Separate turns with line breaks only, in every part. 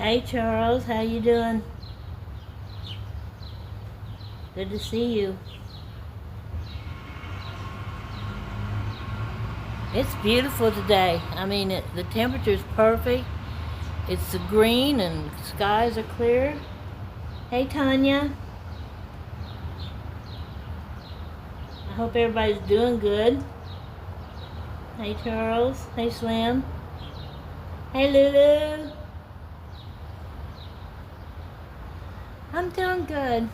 Hey Charles, how you doing? Good to see you. It's beautiful today. I mean, the temperature's perfect. It's green and skies are clear. Hey Tanya, I hope everybody's doing good. Hey Charles, hey Slim, hey Lulu. I'm doing good.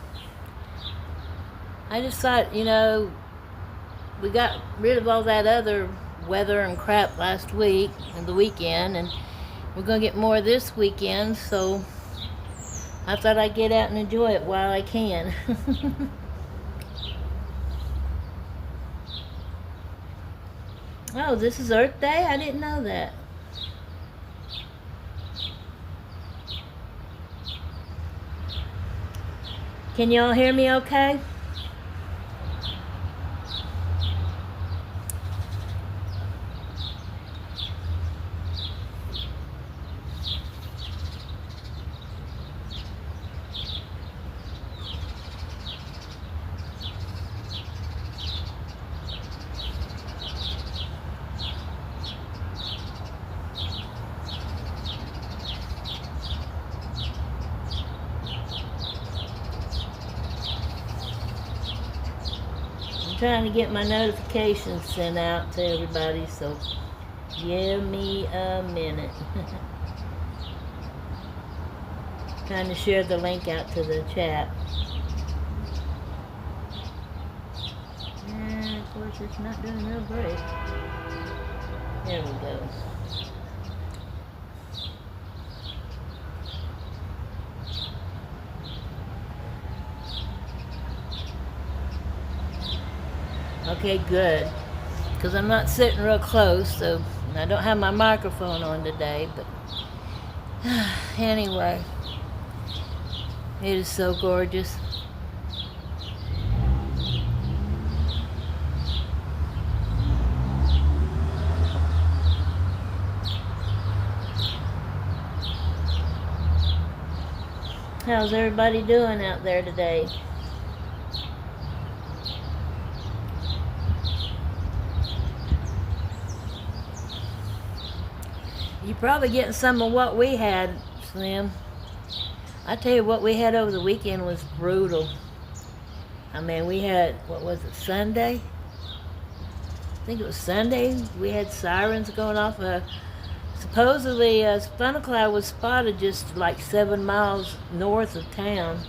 I just thought, we got rid of all that other weather and crap last week and the weekend, and we're going to get more this weekend, so I thought I'd get out and enjoy it while I can. Oh, this is Earth Day? I didn't know that. Can y'all hear me okay? Trying to get my notifications sent out to everybody, so give me a minute. Trying to share the link out to the chat. And of course it's not doing real great. There we go. Okay, good. Because I'm not sitting real close, so I don't have my microphone on today, but anyway, it is so gorgeous. How's everybody doing out there today? You're probably getting some of what we had, Slim. I tell you, what we had over the weekend was brutal. I mean, we had, what was it, Sunday? I think it was Sunday. We had sirens going off. Supposedly, a funnel cloud was spotted just like 7 miles north of town.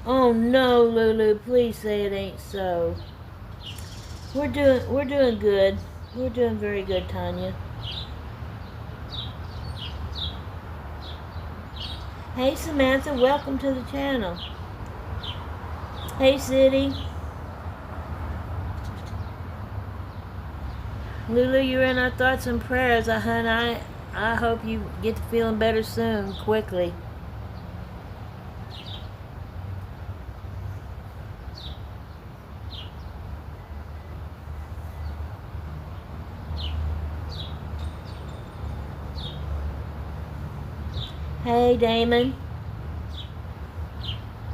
Oh no, Lulu, please say it ain't so. We're doing good. We're doing very good, Tanya. Hey Samantha, welcome to the channel. Hey City. Lulu, you're in our thoughts and prayers. I hope you get to feeling better soon, quickly. Hey Damon.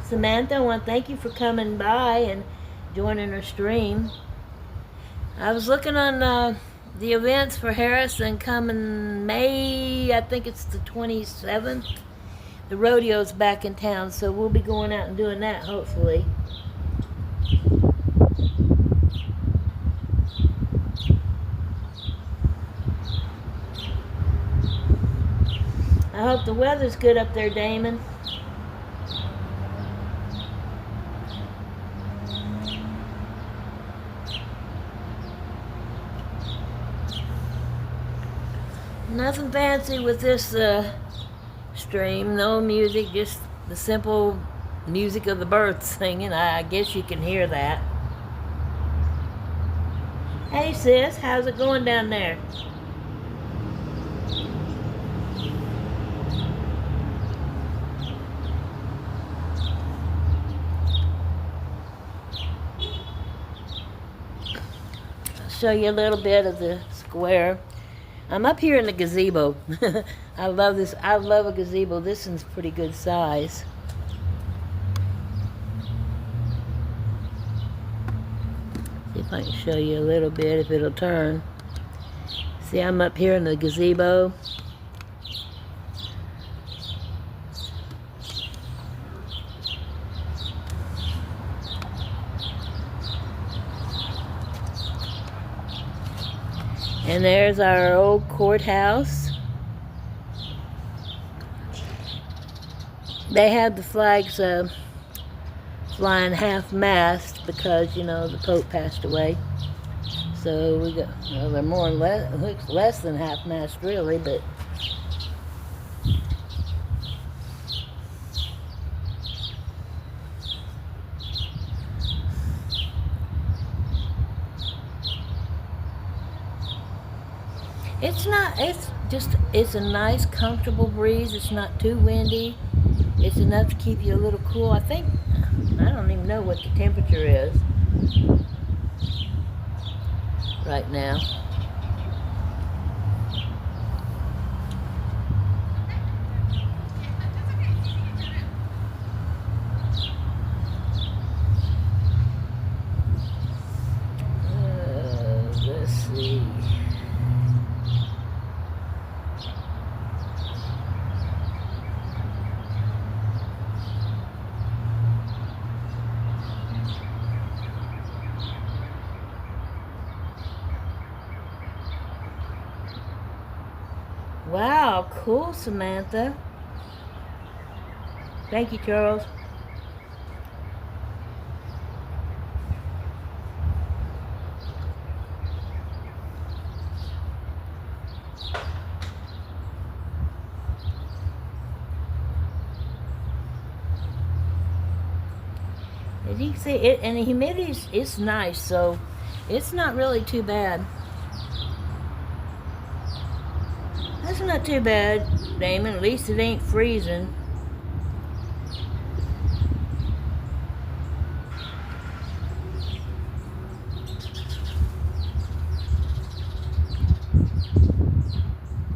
Samantha, I want to thank you for coming by and joining our stream. I was looking on the events for Harrison coming May, I think it's the 27th. The rodeo's back in town, so we'll be going out and doing that, hopefully. I hope the weather's good up there, Damon. Nothing fancy with this stream. No music, just the simple music of the birds singing. I guess you can hear that. Hey sis, how's it going down there? Show you a little bit of the square. I'm up here in the gazebo. I love this. I love a gazebo. This one's pretty good size. See if I can show you a little bit, if it'll turn. See, I'm up here in the gazebo. And there's our old courthouse. They had the flags flying half-mast because, you know, the Pope passed away. So we got, well, they're more or less than half-mast really, but it's a nice, comfortable breeze. It's not too windy. It's enough to keep you a little cool. I don't even know what the temperature is right now. Let's see. Wow, cool, Samantha. Thank you, Charles. As you can see, and the humidity is nice, so it's not really too bad. That's not too bad, Damon. At least it ain't freezing.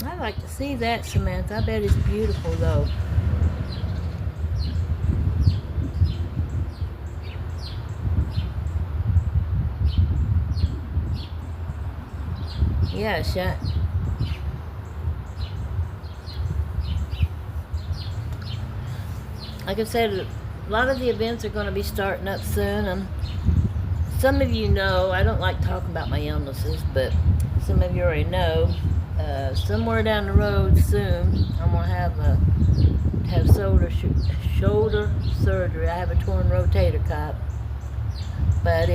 I like to see that, Samantha. I bet it's beautiful, though. Yeah, shut. Like I said, a lot of the events are going to be starting up soon. Some of you know, I don't like talking about my illnesses, but some of you already know, somewhere down the road soon, I'm going to have shoulder surgery. I have a torn rotator cuff. But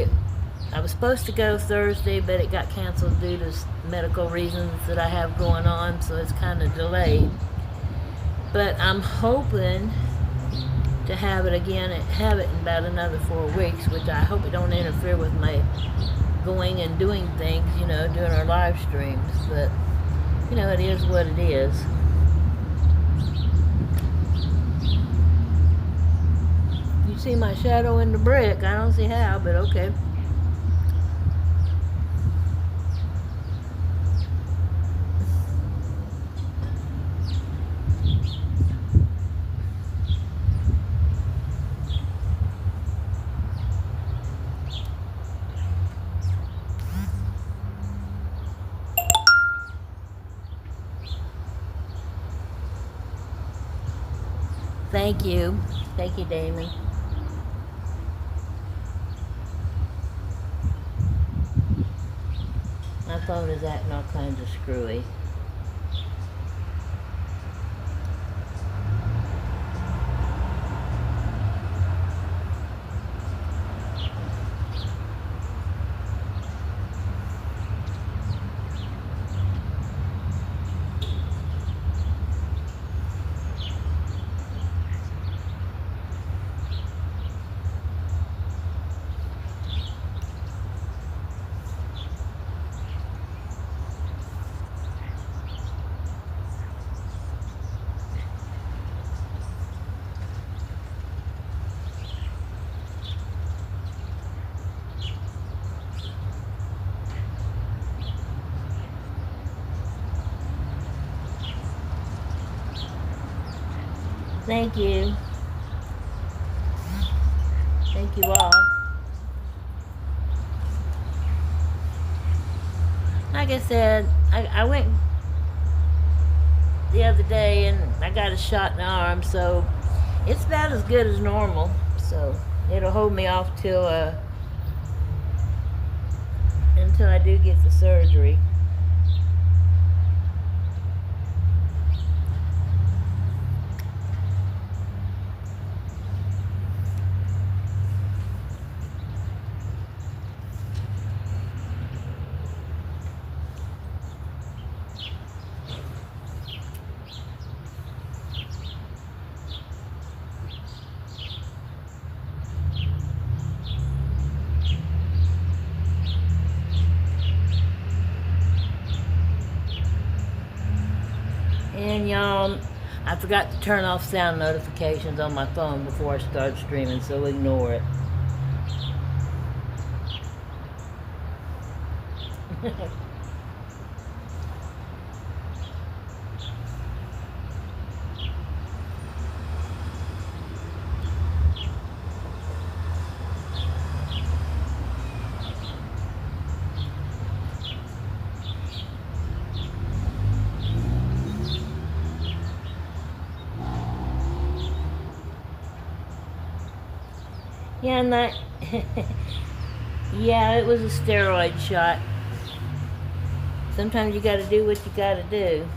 I was supposed to go Thursday, but it got canceled due to medical reasons that I have going on, so it's kind of delayed. But I'm hoping to have it again, have it in about another 4 weeks, which I hope it don't interfere with my going and doing things, you know, doing our live streams. But, you know, it is what it is. You see my shadow in the brick. I don't see how, but okay. Thank you. Thank you, Damon. My phone is acting all kinds of screwy. Thank you. Thank you all. Like I said, I went the other day and I got a shot in the arm, so it's about as good as normal. So it'll hold me off till until I do get the surgery. And y'all, I forgot to turn off sound notifications on my phone before I start streaming, so ignore it. Yeah, not. Yeah, it was a steroid shot. Sometimes you gotta do what you gotta do.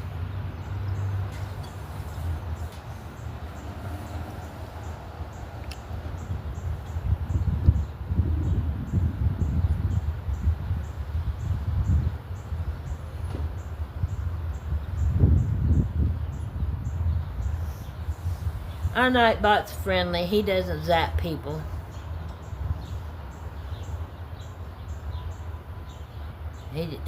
Our Nightbot's friendly. He doesn't zap people. He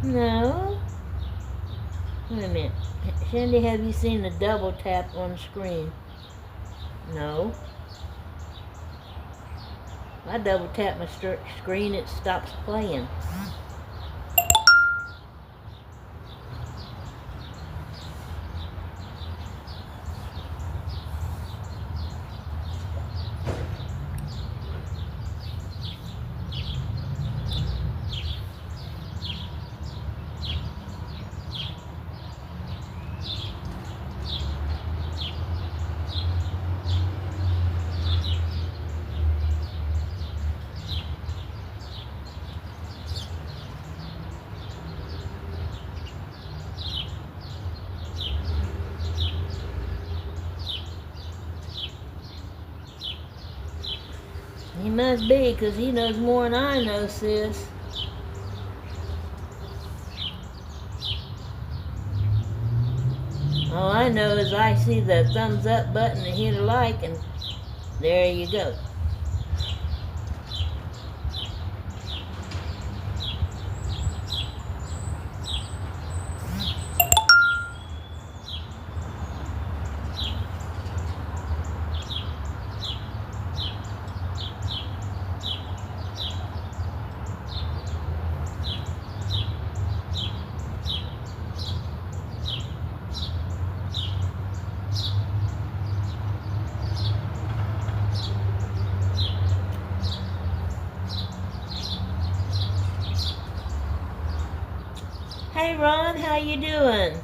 No. Wait a minute. Shandy, have you seen the double tap on the screen? No. If I double tap my screen, it stops playing. He must be, 'cause he knows more than I know, sis. All I know is I see the thumbs up button and hit a like, and there you go. Hey Ron, how you doing?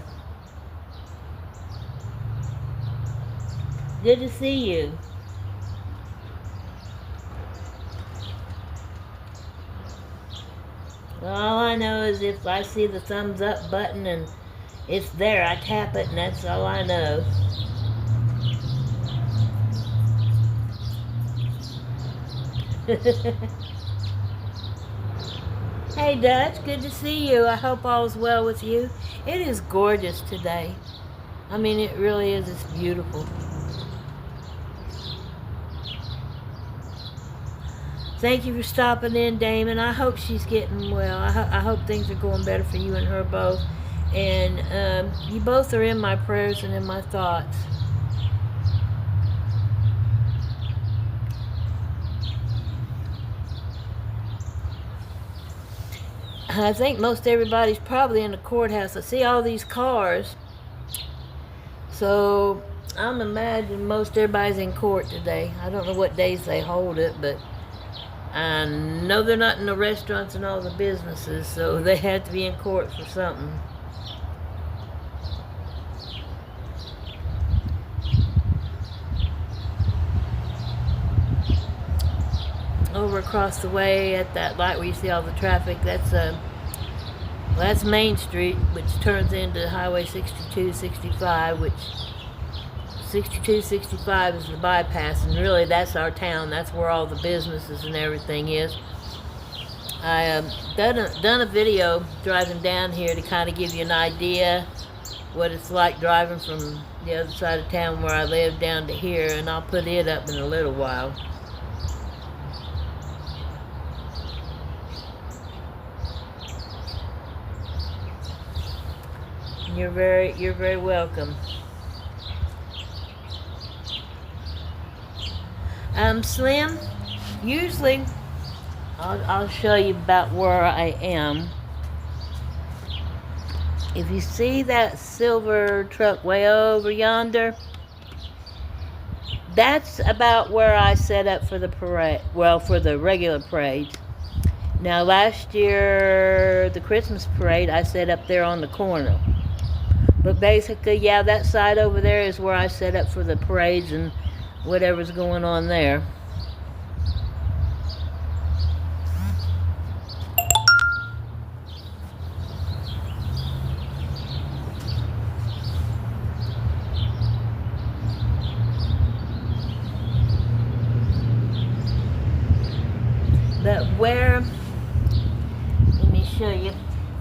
Good to see you. All I know is if I see the thumbs up button and it's there, I tap it, and that's all I know. Hey Dutch, good to see you. I hope all's well with you. It is gorgeous today. I mean, it really is. It's beautiful. Thank you for stopping in, Damon. I hope she's getting well. I hope things are going better for you and her both. And you both are in my prayers and in my thoughts. I think most everybody's probably in the courthouse. I see all these cars. So I'm imagining most everybody's in court today. I don't know what days they hold it, but I know they're not in the restaurants and all the businesses, so they have to be in court for something. Over across the way at that light where you see all the traffic, that's Main Street, which turns into Highway 62, 65, which 62, 65 is the bypass, and really that's our town. That's where all the businesses and everything is. I done a video driving down here to kind of give you an idea what it's like driving from the other side of town where I live down to here, and I'll put it up in a little while. You're very welcome. Slim, usually I'll show you about where I am. If you see that silver truck way over yonder, that's about where I set up for the parade, well, for the regular parade. Now last year, the Christmas parade, I set up there on the corner. But basically, yeah, that side over there is where I set up for the parades and whatever's going on there. But where, let me show you,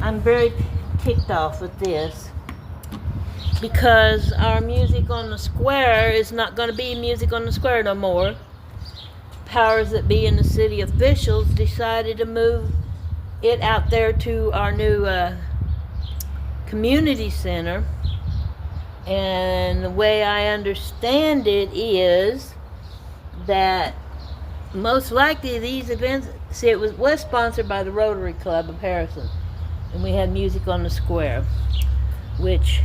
I'm very ticked off with this, because our music on the square is not going to be music on the square no more. Powers that be in the city officials decided to move it out there to our new community center. And the way I understand it is that most likely these events, see, it was sponsored by the Rotary Club of Harrison, and we had music on the square, which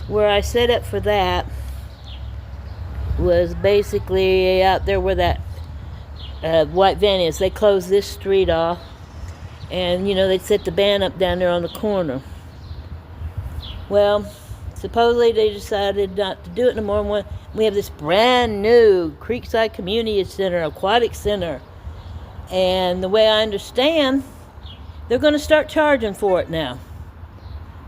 where I set up for that was basically out there where that white van is. They closed this street off, and you know, they set the band up down there on the corner. Well, supposedly they decided not to do it no more. We have this brand new Creekside Community Center, Aquatic Center, and the way I understand, they're going to start charging for it now,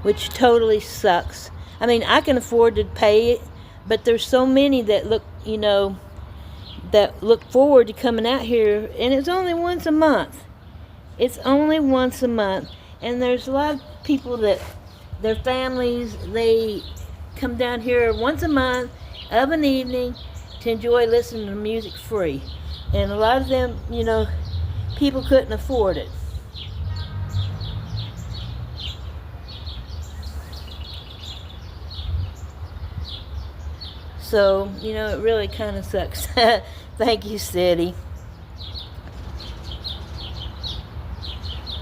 which totally sucks. I mean, I can afford to pay it, but there's so many that look, you know, that look forward to coming out here, and it's only once a month. It's only once a month, and there's a lot of people that their families, they come down here once a month of an evening to enjoy listening to music free, and a lot of them, you know, people couldn't afford it. So, you know, it really kind of sucks. Thank you, city.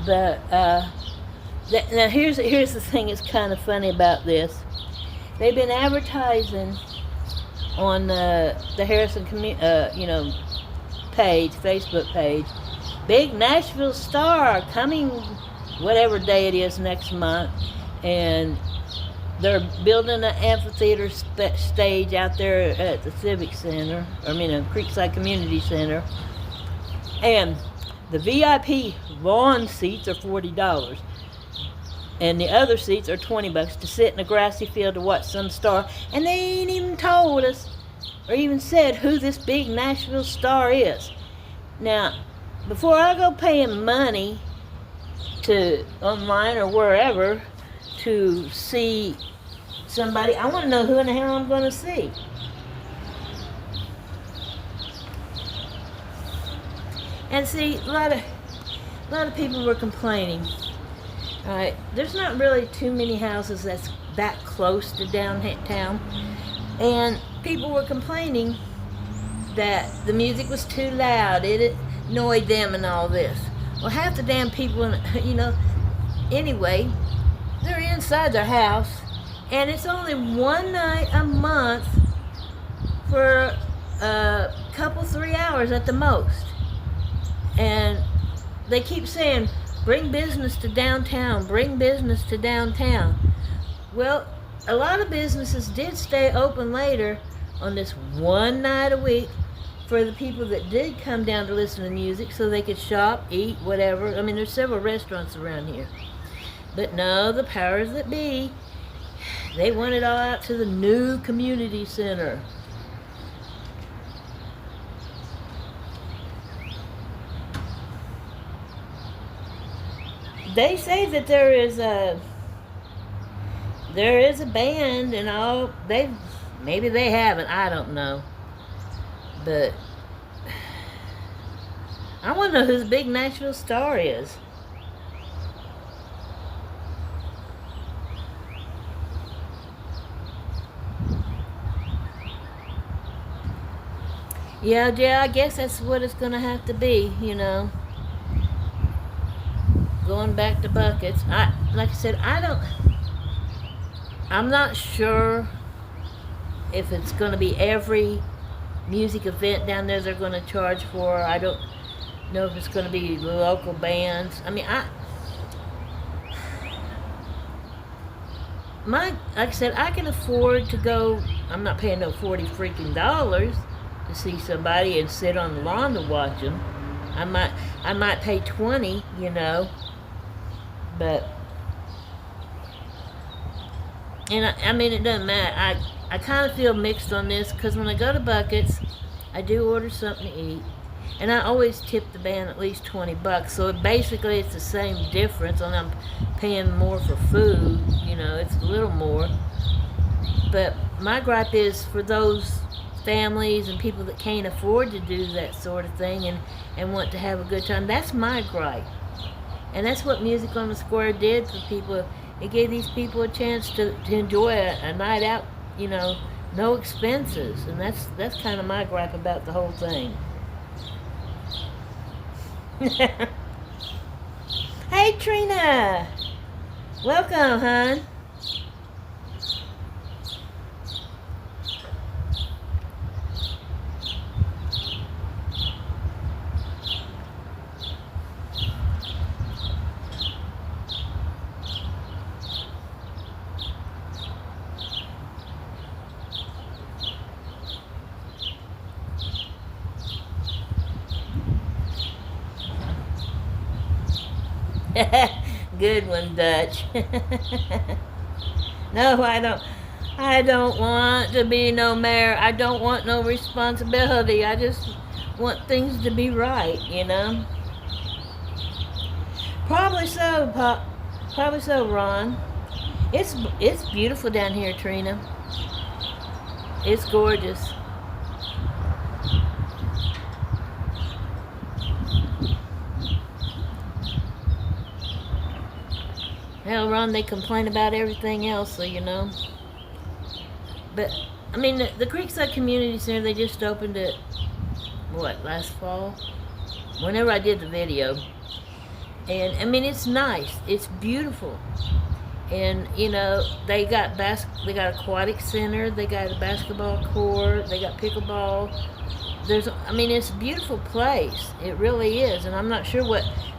But now here's the thing that's kind of funny about this. They've been advertising on the Harrison you know, page, Facebook page. Big Nashville star coming whatever day it is next month, and they're building an amphitheater stage out there at the Civic Center, Creekside Community Center. And the VIP lawn seats are $40. And the other seats are $20 to sit in a grassy field to watch some star. And they ain't even told us or even said who this big Nashville star is. Now, before I go paying money to online or wherever to see somebody, I want to know who in the hell I'm going to see. And see, a lot of people were complaining Alright, there's not really too many houses that's that close to downtown. And people were complaining that the music was too loud, it annoyed them and all this. Well, half the damn people, anyway, they're inside their house, and it's only one night a month for a couple, 3 hours at the most. And they keep saying, bring business to downtown, bring business to downtown. Well, a lot of businesses did stay open later on this one night a week for the people that did come down to listen to music so they could shop, eat, whatever. I mean, there's several restaurants around here. But no, the powers that be, they want it all out to the new community center. They say that there is a band and all. Maybe they haven't, I don't know. But I want to know who the big Nashville star is. Yeah, I guess that's what it's going to have to be, Going back to buckets. Like I said, I'm not sure if it's going to be every music event down there they're going to charge for. I don't know if it's going to be local bands. I mean, like I said, I can afford to go. I'm not paying no $40 freaking dollars to see somebody and sit on the lawn to watch them. I might pay 20, but I mean, it doesn't matter. I kind of feel mixed on this because when I go to Buckets, I do order something to eat, and I always tip the band at least $20. So basically, it's the same difference, and I'm paying more for food. It's a little more. But my gripe is for those families and people that can't afford to do that sort of thing and want to have a good time. That's my gripe, and that's what Music on the Square did for people. It gave these people a chance to enjoy a night out, no expenses. And that's kind of my gripe about the whole thing. Hey, Trina! Welcome, hon. Good one, Dutch. No, I don't want to be no mayor. I don't want no responsibility. I just want things to be right, Probably so, Pop. Probably so, Ron. It's beautiful down here, Trina. It's gorgeous. Hell, Ron, they complain about everything else, so But, I mean, the Creekside Community Center, they just opened it, last fall? Whenever I did the video. And, I mean, it's nice. It's beautiful. And, they got aquatic center, they got a basketball court, they got pickleball. It's a beautiful place. It really is. And I'm not sure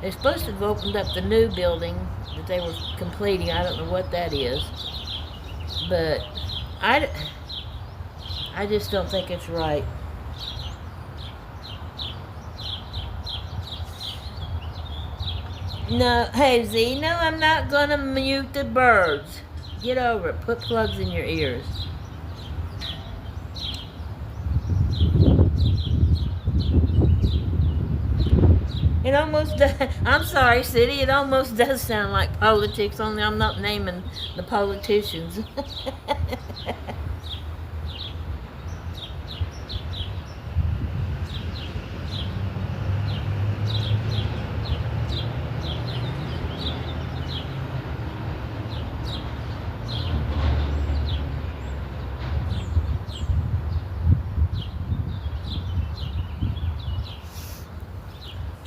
they're supposed to have opened up the new building that they were completing. I don't know what that is. But I just don't think it's right. No, hey Z, no, I'm not gonna mute the birds. Get over it. Put plugs in your ears. It almost does. I'm sorry, City. It almost does sound like politics, only I'm not naming the politicians.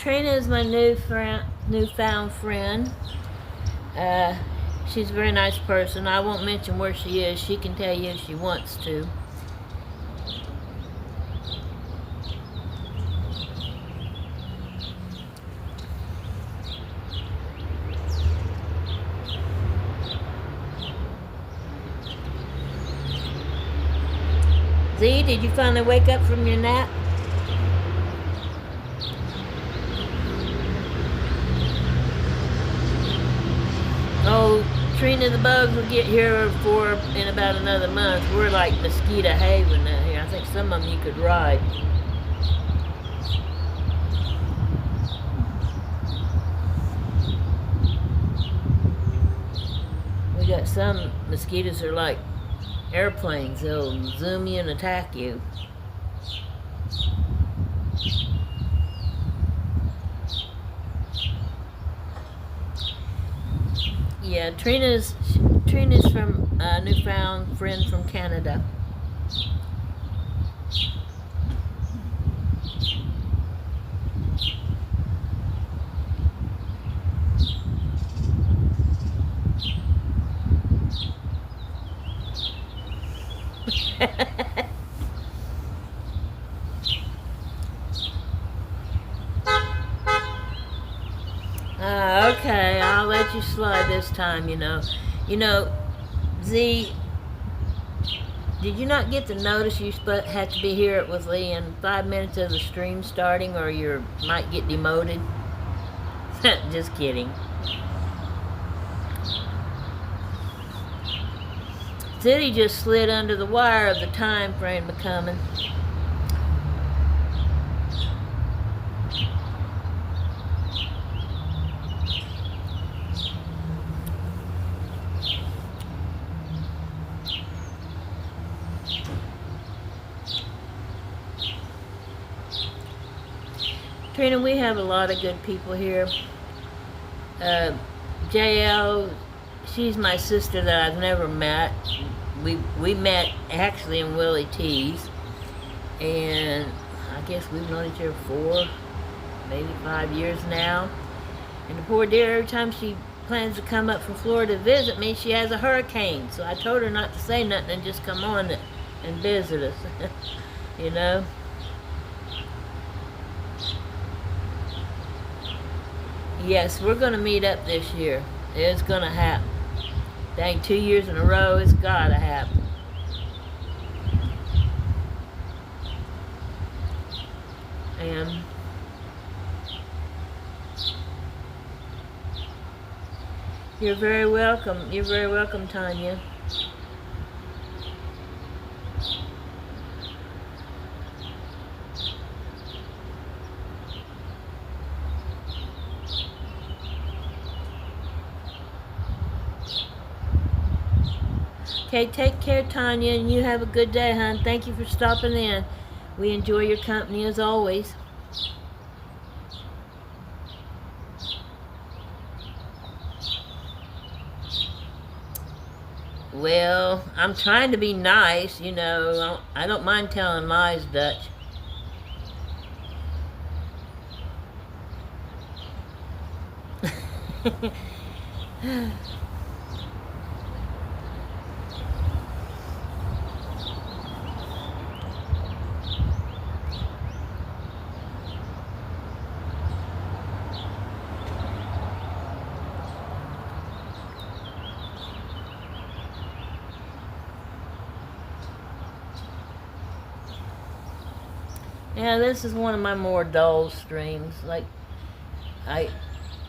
Trina is my newfound friend. She's a very nice person. I won't mention where she is. She can tell you if she wants to. Z, did you finally wake up from your nap? Oh, Trina, the bugs will get here in about another month. We're like mosquito haven out here. I think some of them you could ride. We got some mosquitoes that are like airplanes. They'll zoom you and attack you. Yeah, Trina's from a newfound friend from Canada. Okay, I'll let you slide this time, you know. Z, did you not get the notice you had to be here within 5 minutes of the stream starting, or you might get demoted? Just kidding. City just slid under the wire of the time frame becoming. Trina, we have a lot of good people here. JL, she's my sister that I've never met. We met actually in Willie T's, and I guess we've known each other 4, maybe 5 years now. And the poor dear, every time she plans to come up from Florida to visit me, she has a hurricane. So I told her not to say nothing and just come on and visit us. You know. Yes, we're going to meet up this year. It's going to happen. Dang, 2 years in a row, it's got to happen. And you're very welcome. You're very welcome, Tanya. Okay, take care, Tanya, and you have a good day, hon. Thank you for stopping in. We enjoy your company as always. Well, I'm trying to be nice, you know. I don't mind telling lies, Dutch. Yeah, this is one of my more dull streams. Like, I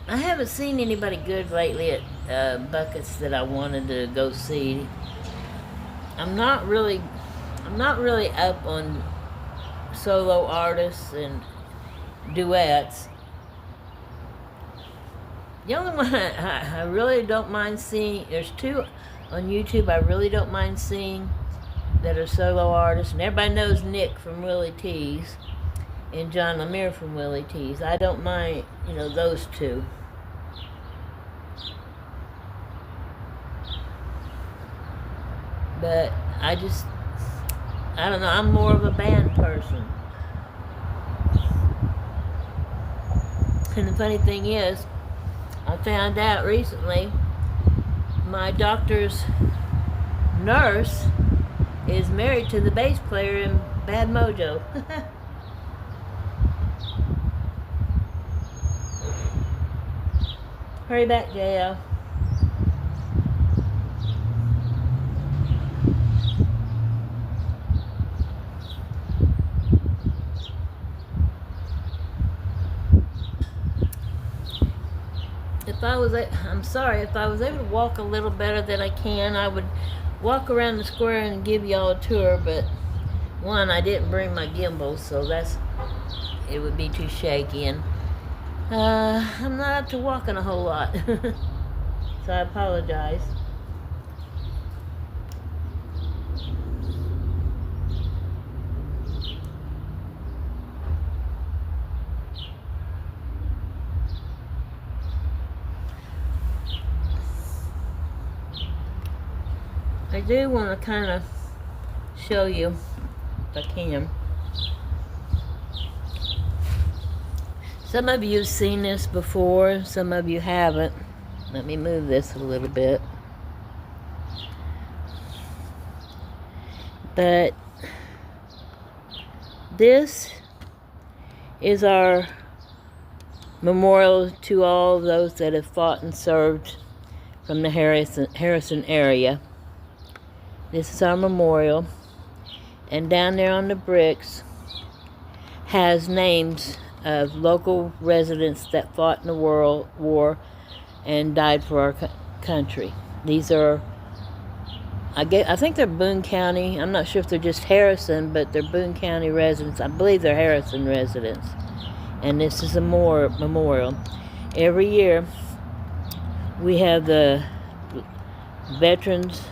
haven't seen anybody good lately at Buckets that I wanted to go see. I'm not really up on solo artists and duets. The only one I really don't mind seeing, there's 2 on YouTube I really don't mind seeing that are solo artists, and everybody knows Nick from Willie T's and John Lemire from Willie T's. I don't mind, you know, those 2. But I don't know, I'm more of a band person. And the funny thing is, I found out recently my doctor's nurse is married to the bass player in Bad Mojo. Hurry back, JL. I'm sorry, if I was able to walk a little better than I can, I would walk around the square and give y'all a tour, but one, I didn't bring my gimbal, so it would be too shaky, and I'm not up to walking a whole lot, so I apologize. I do want to kind of show you, if I can. Some of you have seen this before, some of you haven't. Let me move this a little bit. But this is our memorial to all those that have fought and served from the Harrison area. This is our memorial, and down there on the bricks has names of local residents that fought in the World War and died for our country. These are, I think they're Boone County. I'm not sure if they're just Harrison, but they're Boone County residents. I believe they're Harrison residents. And this is a memorial. Every year we have the Veterans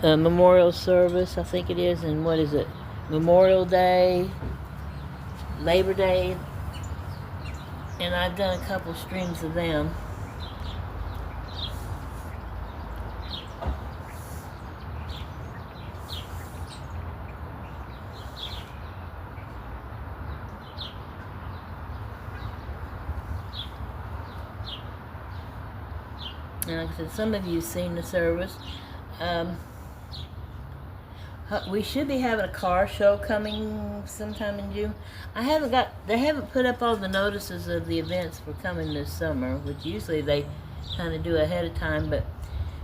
Memorial Service, I think it is, and what is it? Memorial Day, Labor Day, and I've done a couple streams of them. And like I said, some of you have seen the service. We should be having a car show coming sometime in June. They haven't put up all the notices of the events for coming this summer, which usually they kind of do ahead of time, but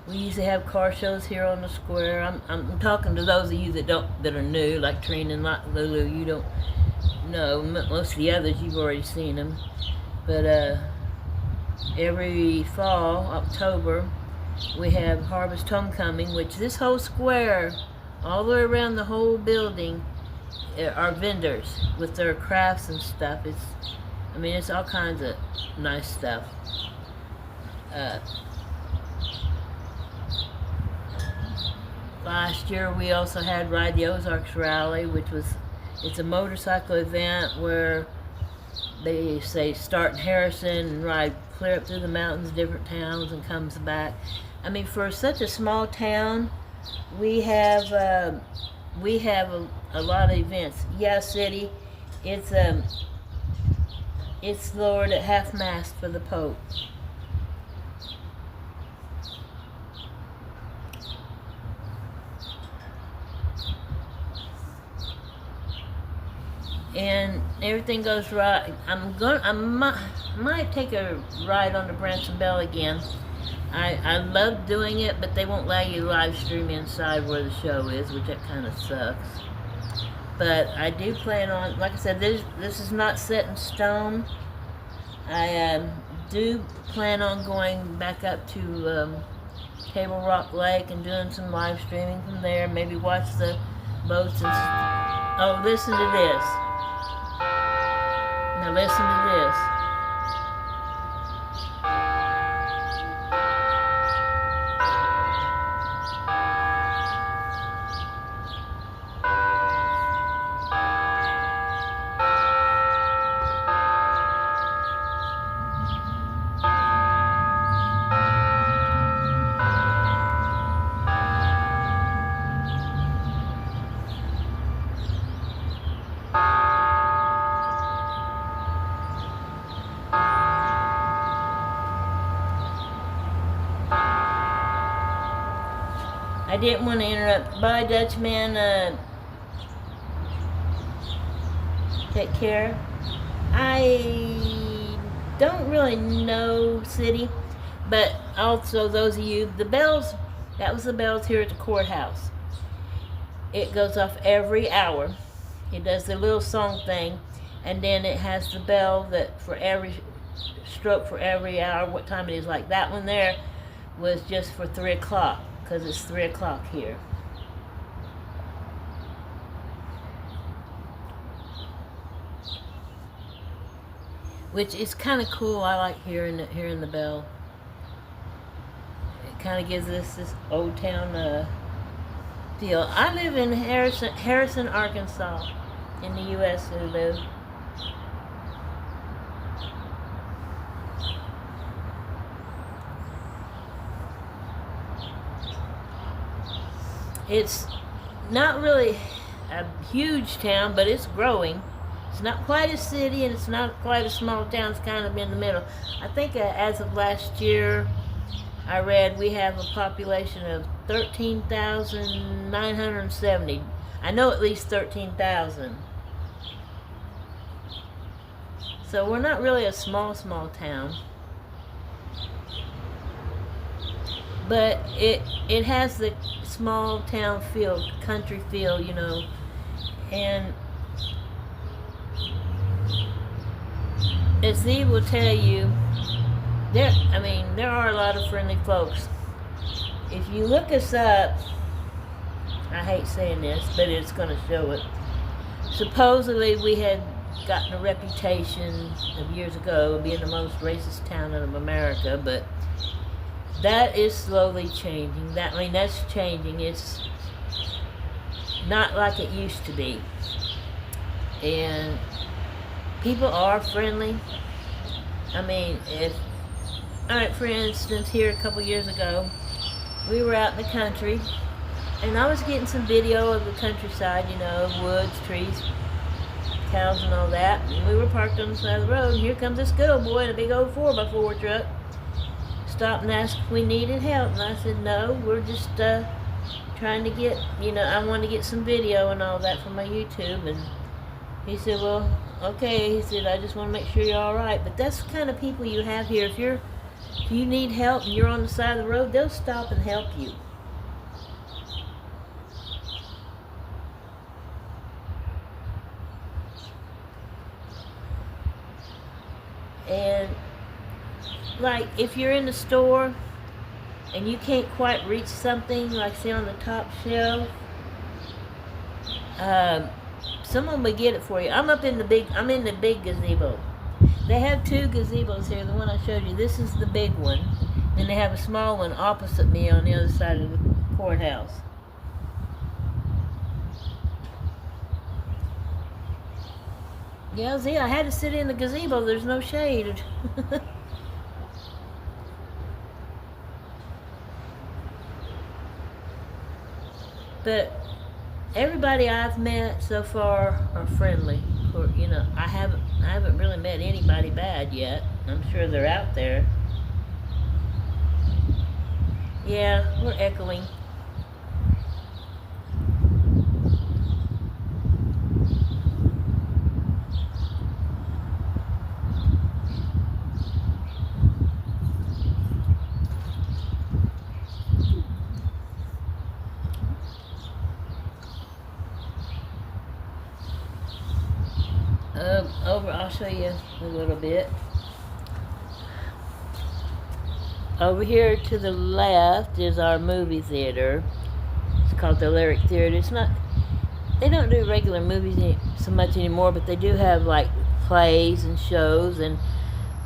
we usually have car shows here on the square. I'm talking to those of you that are new, like Trina and Lulu. You don't know. Most of the others, you've already seen them. But every fall, October, we have Harvest Homecoming, which this whole square, all the way around the whole building, are vendors with their crafts and stuff. It's all kinds of nice stuff. Last year we also had Ride the Ozarks Rally, it's a motorcycle event where they say start in Harrison and ride clear up through the mountains, different towns, and comes back. For such a small town, we have a lot of events. Yeah, City, it's lowered at half-mast for the Pope. And everything goes right. I might take a ride on the Branson Bell again. I love doing it, but they won't allow you to live stream inside where the show is, which that kind of sucks. But I do plan on, like I said, this is not set in stone. I do plan on going back up to Table Rock Lake and doing some live streaming from there. Maybe watch the boats and... Oh, listen to this. Now listen to this. didn't want to interrupt. Bye, Dutchman. Take care. I don't really know city, but also those of you, the bells, that was the bells here at the courthouse. It goes off every hour. It does the little song thing, and then it has the bell that for every stroke for every hour, what time it is. Like that one there was just for 3 o'clock, because it's 3 o'clock here. Which is kind of cool. I like hearing the bell. It kind of gives us this old town feel. I live in Harrison, Arkansas, in the U.S. I live. It's not really a huge town, but it's growing. It's not quite a city, and it's not quite a small town. It's kind of in the middle. I think as of last year, I read we have a population of 13,970. I know at least 13,000. So we're not really a small town. But it has the small town feel, country feel, you know. And as Steve will tell you, there are a lot of friendly folks. If you look us up, I hate saying this, but it's going to show it. Supposedly we had gotten a reputation of years ago of being the most racist town in America, but that is slowly changing. That's changing. It's not like it used to be. And people are friendly. Alright, for instance, here a couple years ago, we were out in the country, and I was getting some video of the countryside, you know, woods, trees, cows and all that. And we were parked on the side of the road, and here comes this good old boy in a big old 4x4 truck. Stopped and asked if we needed help, and I said, no, we're just trying to get, you know, I want to get some video and all that for my YouTube. And he said, well, okay. He said, I just want to make sure you're all right. But that's the kind of people you have here. If you need help and you're on the side of the road, they'll stop and help you. And like if you're in the store and you can't quite reach something, like say on the top shelf, someone will get it for you. I'm in the big gazebo. They have 2 gazebos here. The one I showed you, this is the big one, and they have a small one opposite me on the other side of the courthouse. Yeah, see, I had to sit in the gazebo. There's no shade. But everybody I've met so far are friendly. Or, you know, I haven't really met anybody bad yet. I'm sure they're out there. Yeah, we're echoing. I'll show you a little bit. Over here to the left is our movie theater. It's called the Lyric Theater. It's not, they don't do regular movies so much anymore, but they do have like plays and shows. And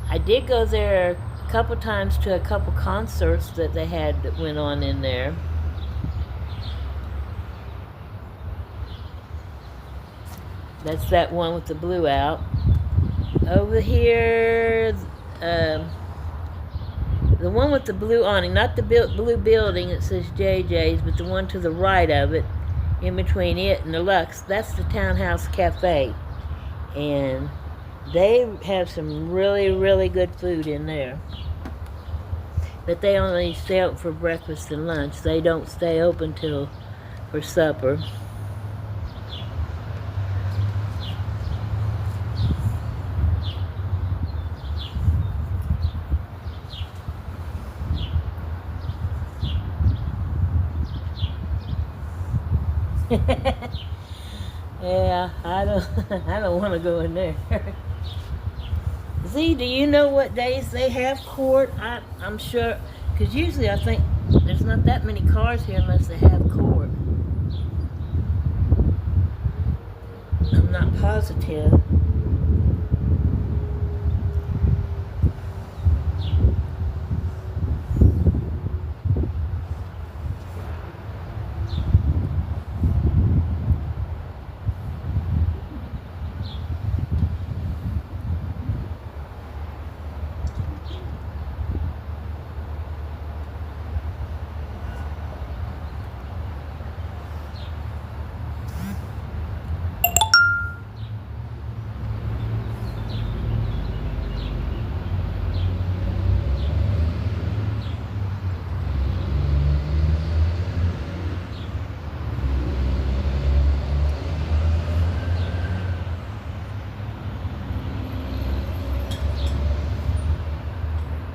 I did go there a couple times to a couple concerts that they had that went on in there. That's that one with the blue out. Over here, the one with the blue awning, not the blue building that says JJ's, but the one to the right of it, in between it and the Lux, that's the Townhouse Cafe. And they have some really, really good food in there. But they only stay open for breakfast and lunch. They don't stay open till for supper. Yeah, I don't want to go in there. Z, do you know what days they have court? I'm sure, because usually I think there's not that many cars here unless they have court. I'm not positive.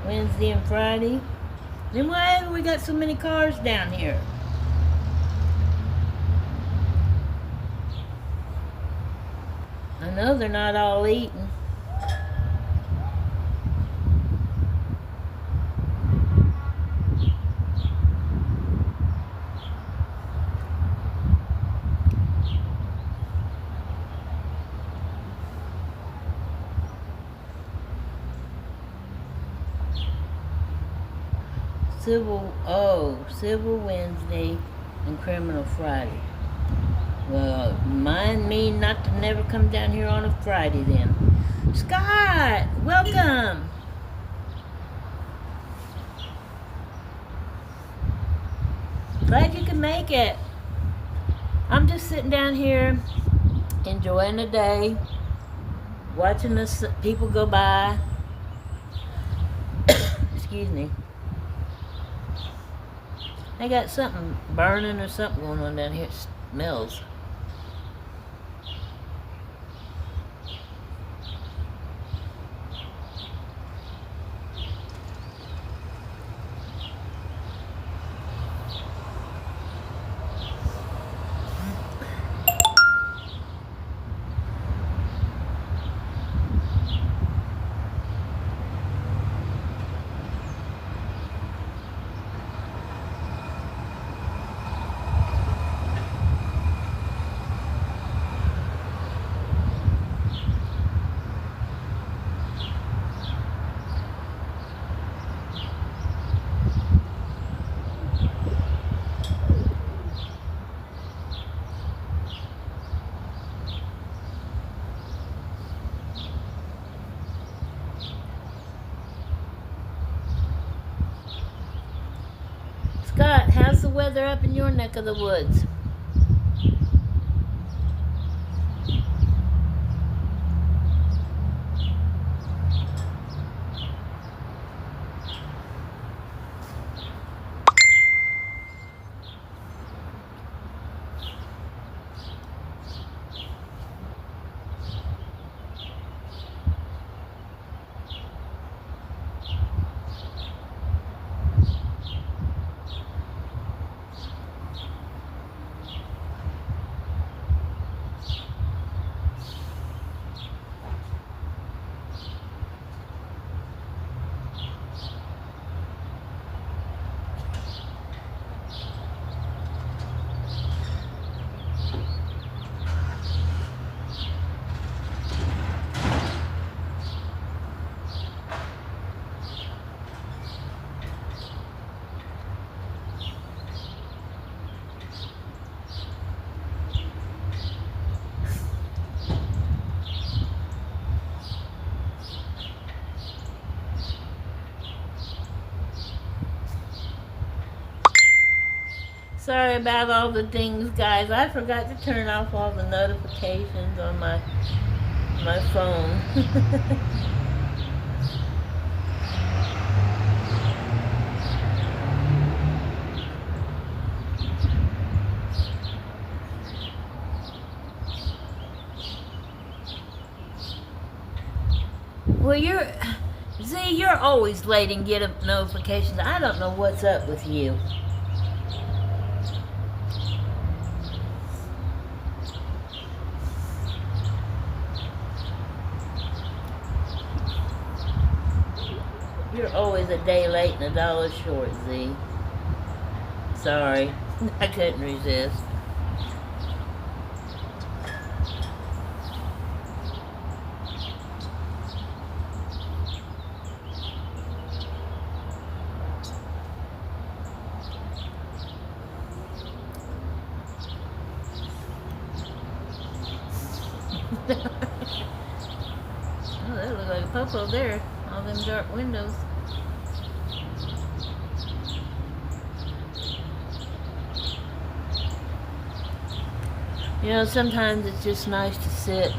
Wednesday and Friday. Then why haven't we got so many cars down here? I know they're not all eating. Civil Wednesday and criminal Friday. Well, mind me not to never come down here on a Friday then. Scott, welcome. Glad you could make it. I'm just sitting down here enjoying the day, watching the people go by. Excuse me. They got something burning or something going on down here. It smells. Scott, how's the weather up in your neck of the woods? Sorry about all the things, guys. I forgot to turn off all the notifications on my phone. Well, you're always late and get notifications. I don't know what's up with you. You're always a day late and $1 short, Z. Sorry, I couldn't resist. Oh, that looks like a popo there. All them dark windows. You know, sometimes it's just nice to sit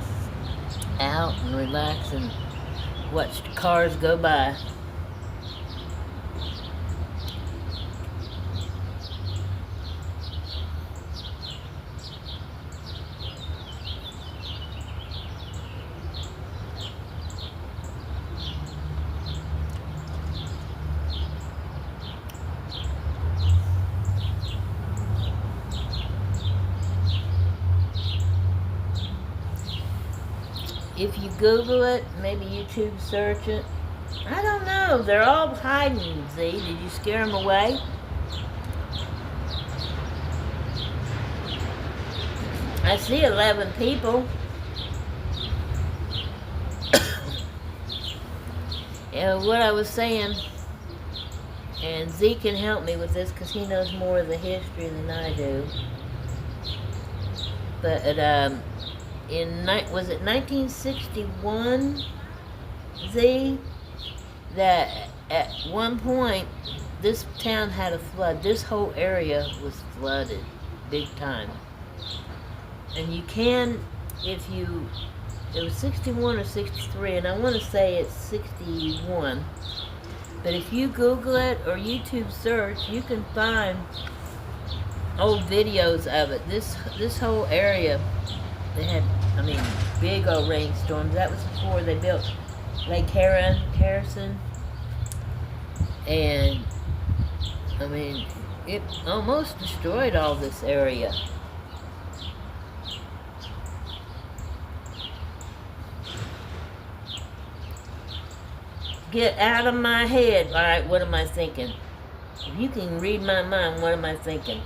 out and relax and watch the cars go by. If you Google it, maybe YouTube search it. I don't know. They're all hiding, Z. Did you scare them away? I see 11 people. And what I was saying, and Z can help me with this because he knows more of the history than I do. But was it 1961, Z, that at one point this town had a flood. This whole area was flooded big time. And you can, it was 61 or 63, and I want to say it's 61. But if you Google it or YouTube search, you can find old videos of it. This whole area, they had, big old rainstorms. That was before they built Lake Harrison. And, it almost destroyed all this area. Get out of my head. All right, what am I thinking? If you can read my mind, what am I thinking?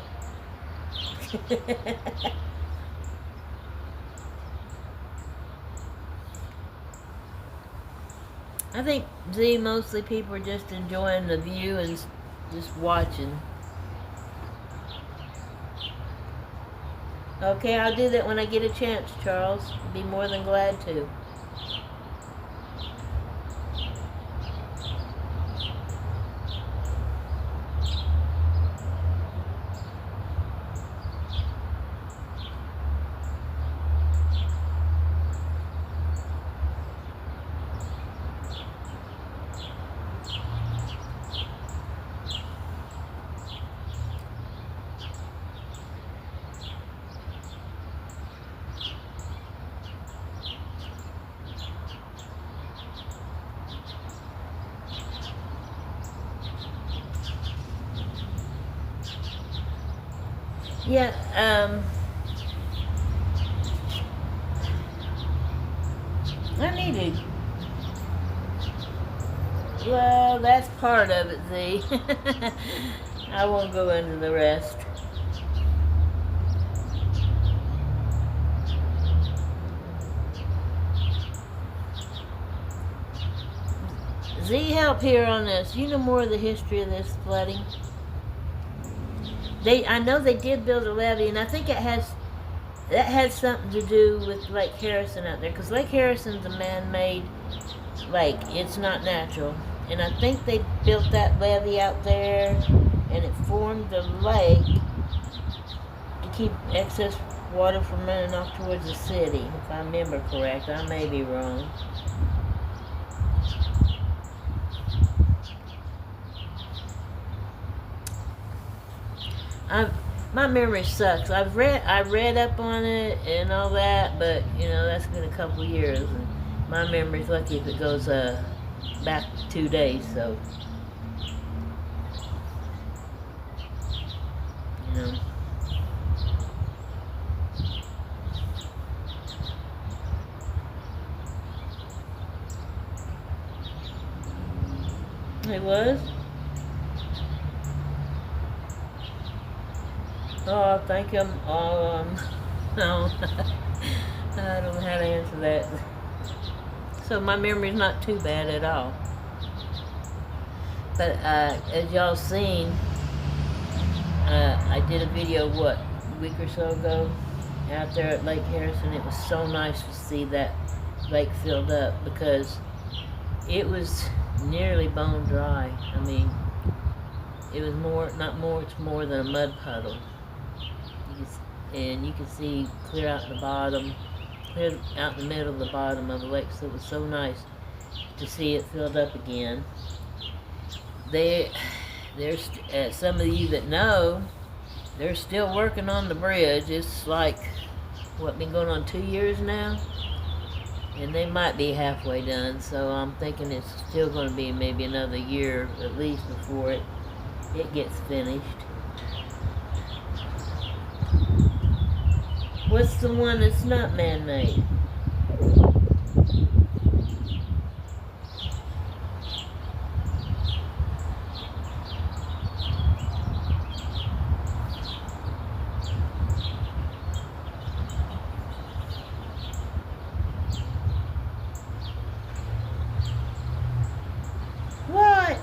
I think, Z, mostly people are just enjoying the view and just watching. Okay, I'll do that when I get a chance, Charles. I'll be more than glad to. Yeah, I needed. Well, that's part of it, Z. I won't go into the rest. Z, help here on this. You know more of the history of this flooding? I know they did build a levee, and I think that had something to do with Lake Harrison out there, because Lake Harrison's a man-made lake. It's not natural. And I think they built that levee out there, and it formed the lake to keep excess water from running off towards the city, if I remember correct. I may be wrong. My memory sucks. I read up on it and all that, but that's been a couple years, and My memory's lucky if it goes back 2 days, so you know. It was? Oh, thank him. No. I don't know how to answer that. So my memory's not too bad at all. But as y'all seen, I did a video, what, a week or so ago, out there at Lake Harrison. It was so nice to see that lake filled up because it was nearly bone dry. I mean, it was it's more than a mud puddle. And you can see clear out the bottom, clear out the middle of the bottom of the lake. So it was so nice to see it filled up again. There's some of you that know, they're still working on the bridge. It's like, what, been going on 2 years now? And they might be halfway done, so I'm thinking it's still going to be maybe another year at least before it gets finished. What's the one that's not man-made? What?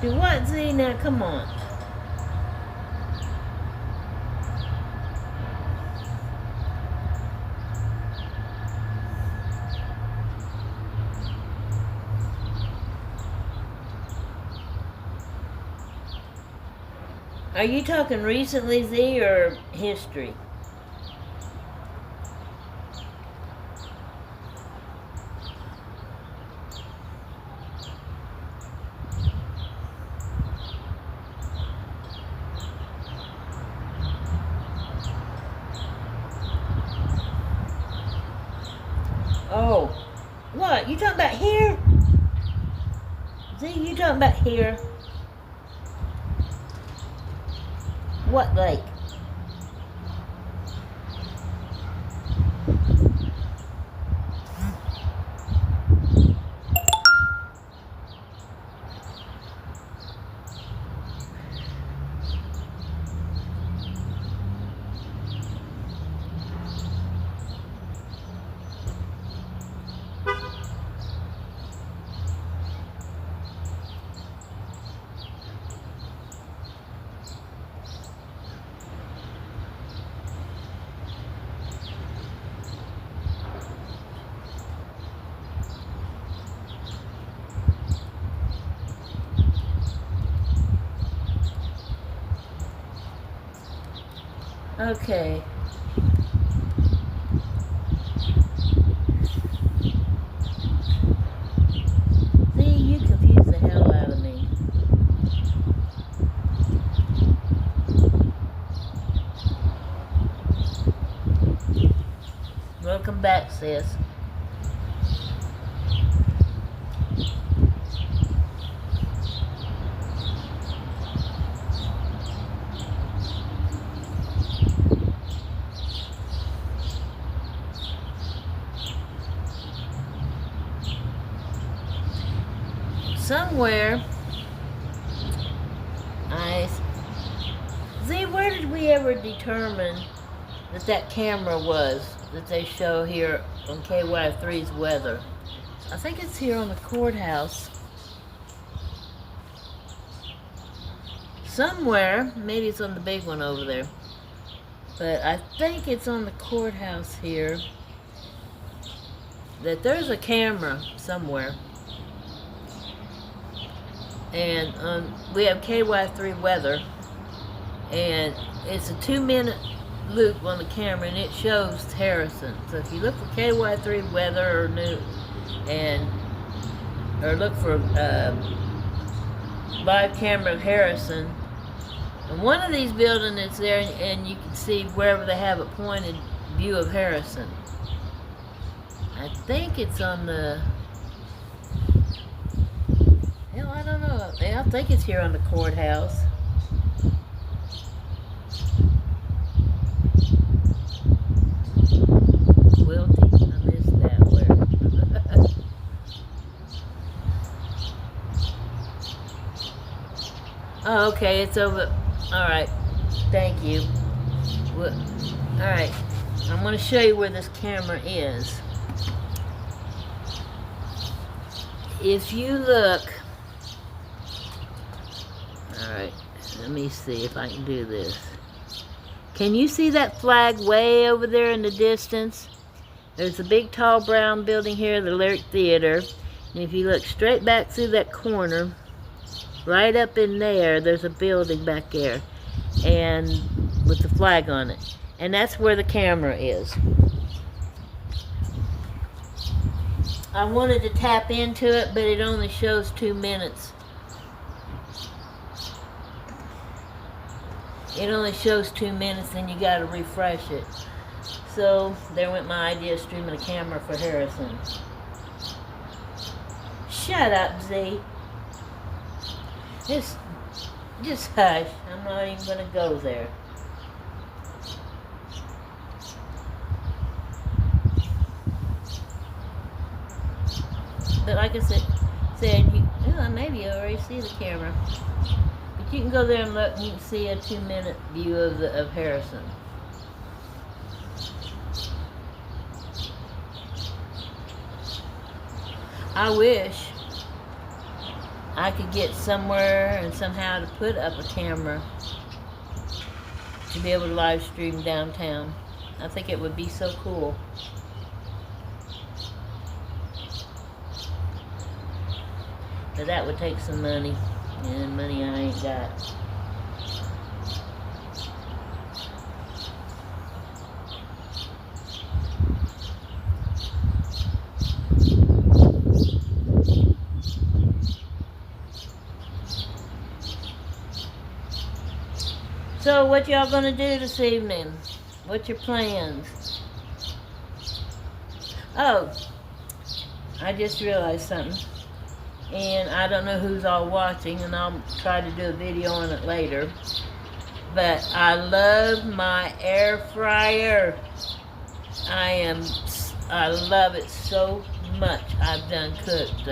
Do what, Z? Now, come on. Are you talking recently, Z, or history? Oh, what? You talking about here? Z, you talking about here? What lake? Okay. See, you confuse the hell out of me. Welcome back, sis. Somewhere, Z, where did we ever determine that camera was that they show here on KY3's weather? I think it's here on the courthouse. Somewhere, maybe it's on the big one over there, but I think it's on the courthouse here, that there's a camera somewhere. And we have KY3 weather, and it's a 2-minute loop on the camera, and it shows Harrison. So if you look for KY3 weather or new, or look for live camera of Harrison, and one of these buildings is there, and you can see wherever they have a pointed view of Harrison. I think it's on the... Hell, I don't know. I think it's here on the courthouse. Wilty, I missed that. Where? Oh, okay, it's over. All right, thank you. All right, I'm going to show you where this camera is. If you look, all right, let me see if I can do this. Can you see that flag way over there in the distance? There's a big tall brown building here, the Lyric Theater. And if you look straight back through that corner, right up in there, there's a building back there, and with the flag on it. And that's where the camera is. I wanted to tap into it, but it only shows 2 minutes. It only shows 2 minutes, and you gotta refresh it. So there went my idea of streaming a camera for Harrison. Shut up, Z. Just hush. I'm not even gonna go there. But like I said, maybe you already see the camera. But you can go there and look, and you can see a 2-minute view of Harrison. I wish I could get somewhere and somehow to put up a camera to be able to live stream downtown. I think it would be so cool. But that would take some money, and money I ain't got. So what y'all gonna do this evening? What's your plans? Oh, I just realized something. And I don't know who's all watching, and I'll try to do a video on it later. But I love my air fryer. I love it so much. I've done cooked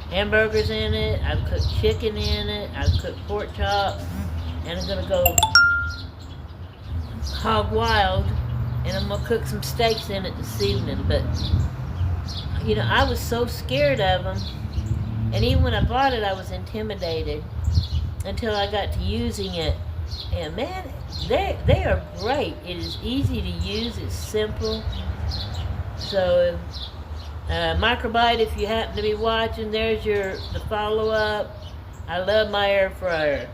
hamburgers in it. I've cooked chicken in it. I've cooked pork chops. And I'm gonna go hog wild, and I'm gonna cook some steaks in it this evening. But you know, I was so scared of them, and even when I bought it, I was intimidated until I got to using it. And man, they are great. It is easy to use. It's simple. So, Microbite, if you happen to be watching, there's the follow-up. I love my air fryer.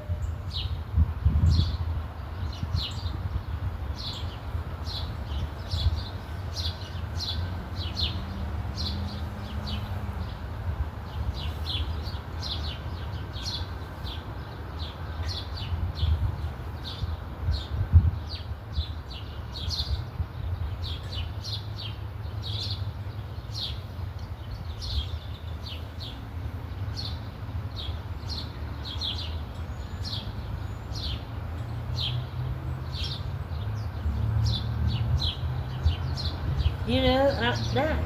You know, that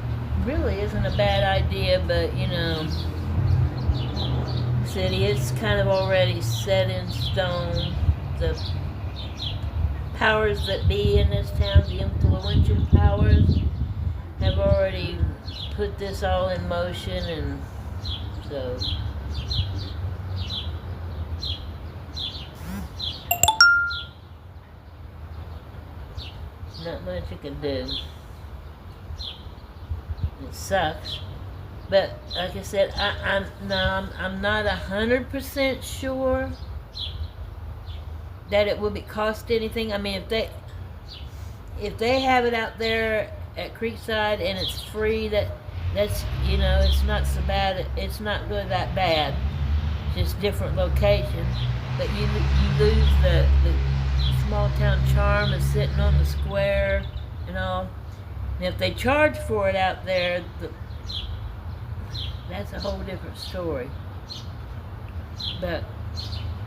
really isn't a bad idea, but you know, city, it's kind of already set in stone. The powers that be in this town, the influential powers, have already put this all in motion, and so not much you can do. It sucks, but like I said, I'm not 100% sure that it will cost anything. I mean, if they have it out there at Creekside and it's free, that's you know, it's not so bad. It's not really that bad. It's just different locations, but you lose the small town charm of sitting on the square and all. And if they charge for it out there, that's a whole different story. But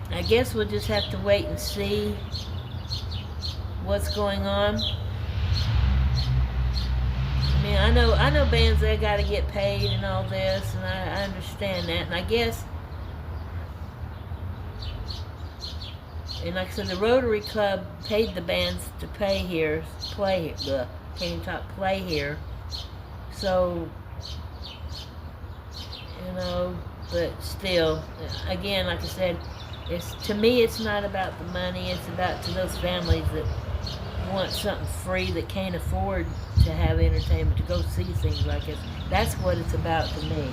I guess we'll just have to wait and see what's going on. I mean, I know bands, they got to get paid and all this, and I understand that. And I guess, and like I said, the Rotary Club paid the bands to play here. Can't even talk, play here. So, you know, but still, again, like I said, to me, it's not about the money. It's about to those families that want something free, that can't afford to have entertainment, to go see things like this. That's what it's about to me.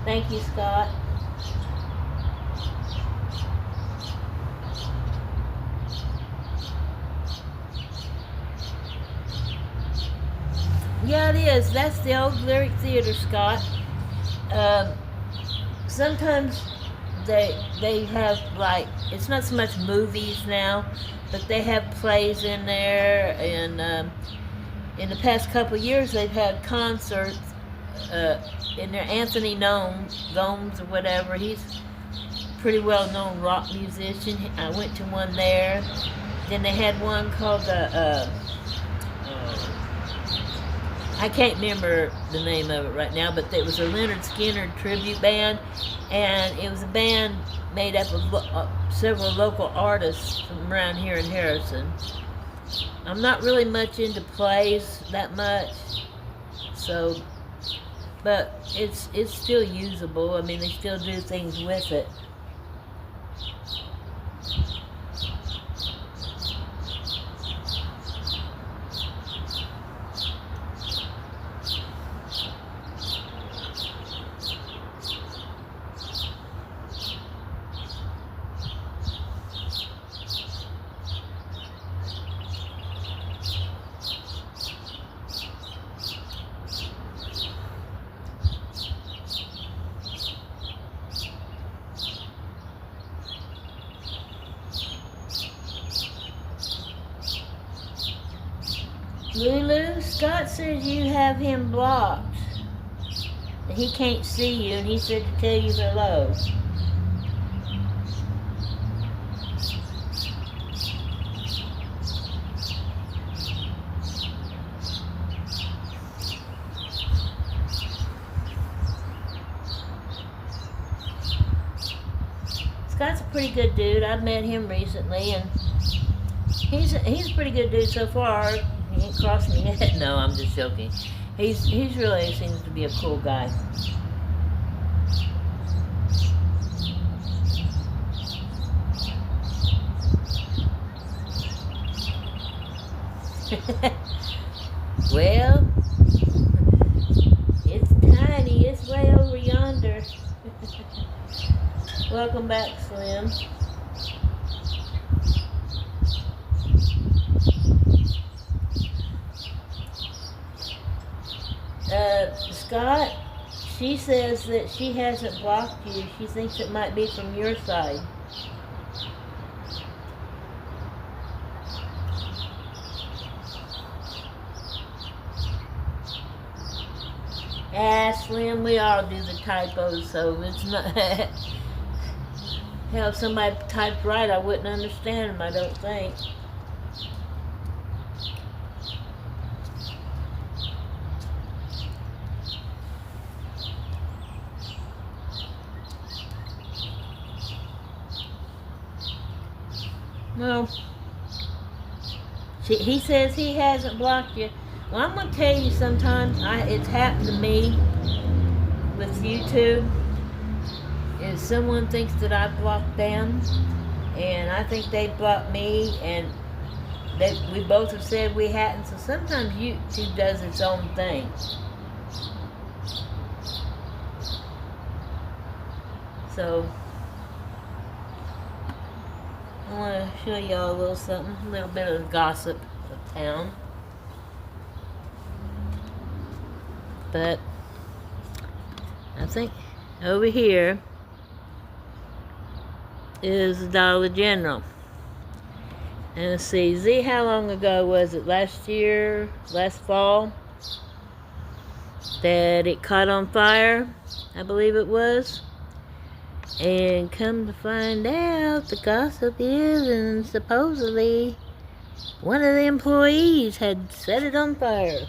Thank you, Scott. Yeah, it is. That's the old Lyric Theater, Scott. Sometimes they have, like, it's not so much movies now, but they have plays in there, and in the past couple of years they've had concerts in there. Anthony Gomes or whatever, he's a pretty well known rock musician. I went to one there. Then they had one called I can't remember the name of it right now, but it was a Leonard Skinner tribute band, and it was a band made up of several local artists from around here in Harrison. I'm not really much into plays that much, so, but it's still usable. I mean, they still do things with it. Lulu, Scott says you have him blocked. He can't see you, and he said to tell you hello. Scott's a pretty good dude. I've met him recently, and he's a pretty good dude so far. He ain't crossed me yet. No, I'm just joking. He's really seems to be a cool guy. Well, it's tiny. It's way over yonder. Welcome back, Slim. Scott, she says that she hasn't blocked you. She thinks it might be from your side. Slim, we all do the typos, so it's not... Hell, if somebody typed right, I wouldn't understand them, I don't think. Well, he says he hasn't blocked you. Well, I'm going to tell you sometimes, it's happened to me with YouTube, is someone thinks that I blocked them, and I think they blocked me, and we both have said we hadn't, so sometimes YouTube does its own thing. So, I want to show y'all a little something, a little bit of gossip of town. But I think over here, is the Dollar General. And let's see, how long ago was it? Last year, last fall, that it caught on fire, I believe it was. And come to find out, the gossip is, and supposedly one of the employees had set it on fire.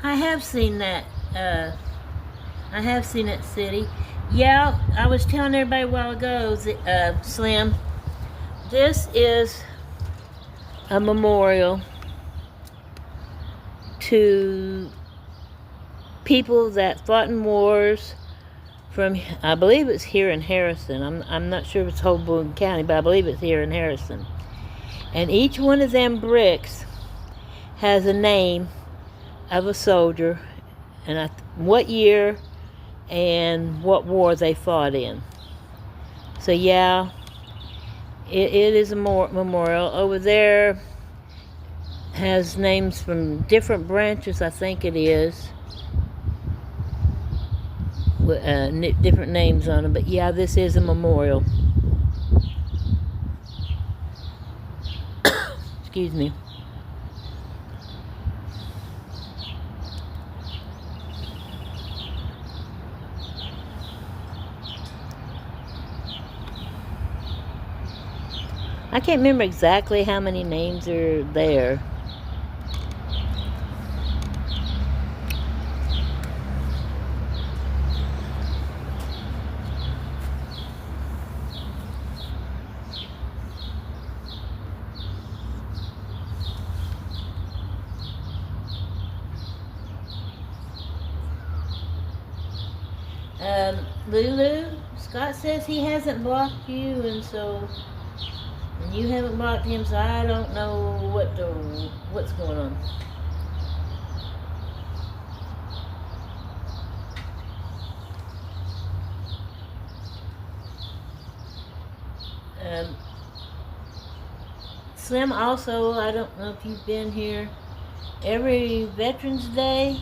I have seen that. I have seen that city. Yeah, I was telling everybody a while ago, Slim, this is a memorial to people that fought in wars from, I believe it's here in Harrison. I'm not sure if it's Hoboken County, but I believe it's here in Harrison. And each one of them bricks has a name of a soldier and what year and what war they fought in. So yeah, it is a memorial. Over there has names from different branches, I think it is, with different names on them. But yeah, this is a memorial. Excuse me. I can't remember exactly how many names are there. Lulu, Scott says he hasn't blocked you, and you haven't blocked him, so I don't know what's going on. Slim, also, I don't know if you've been here, every Veterans Day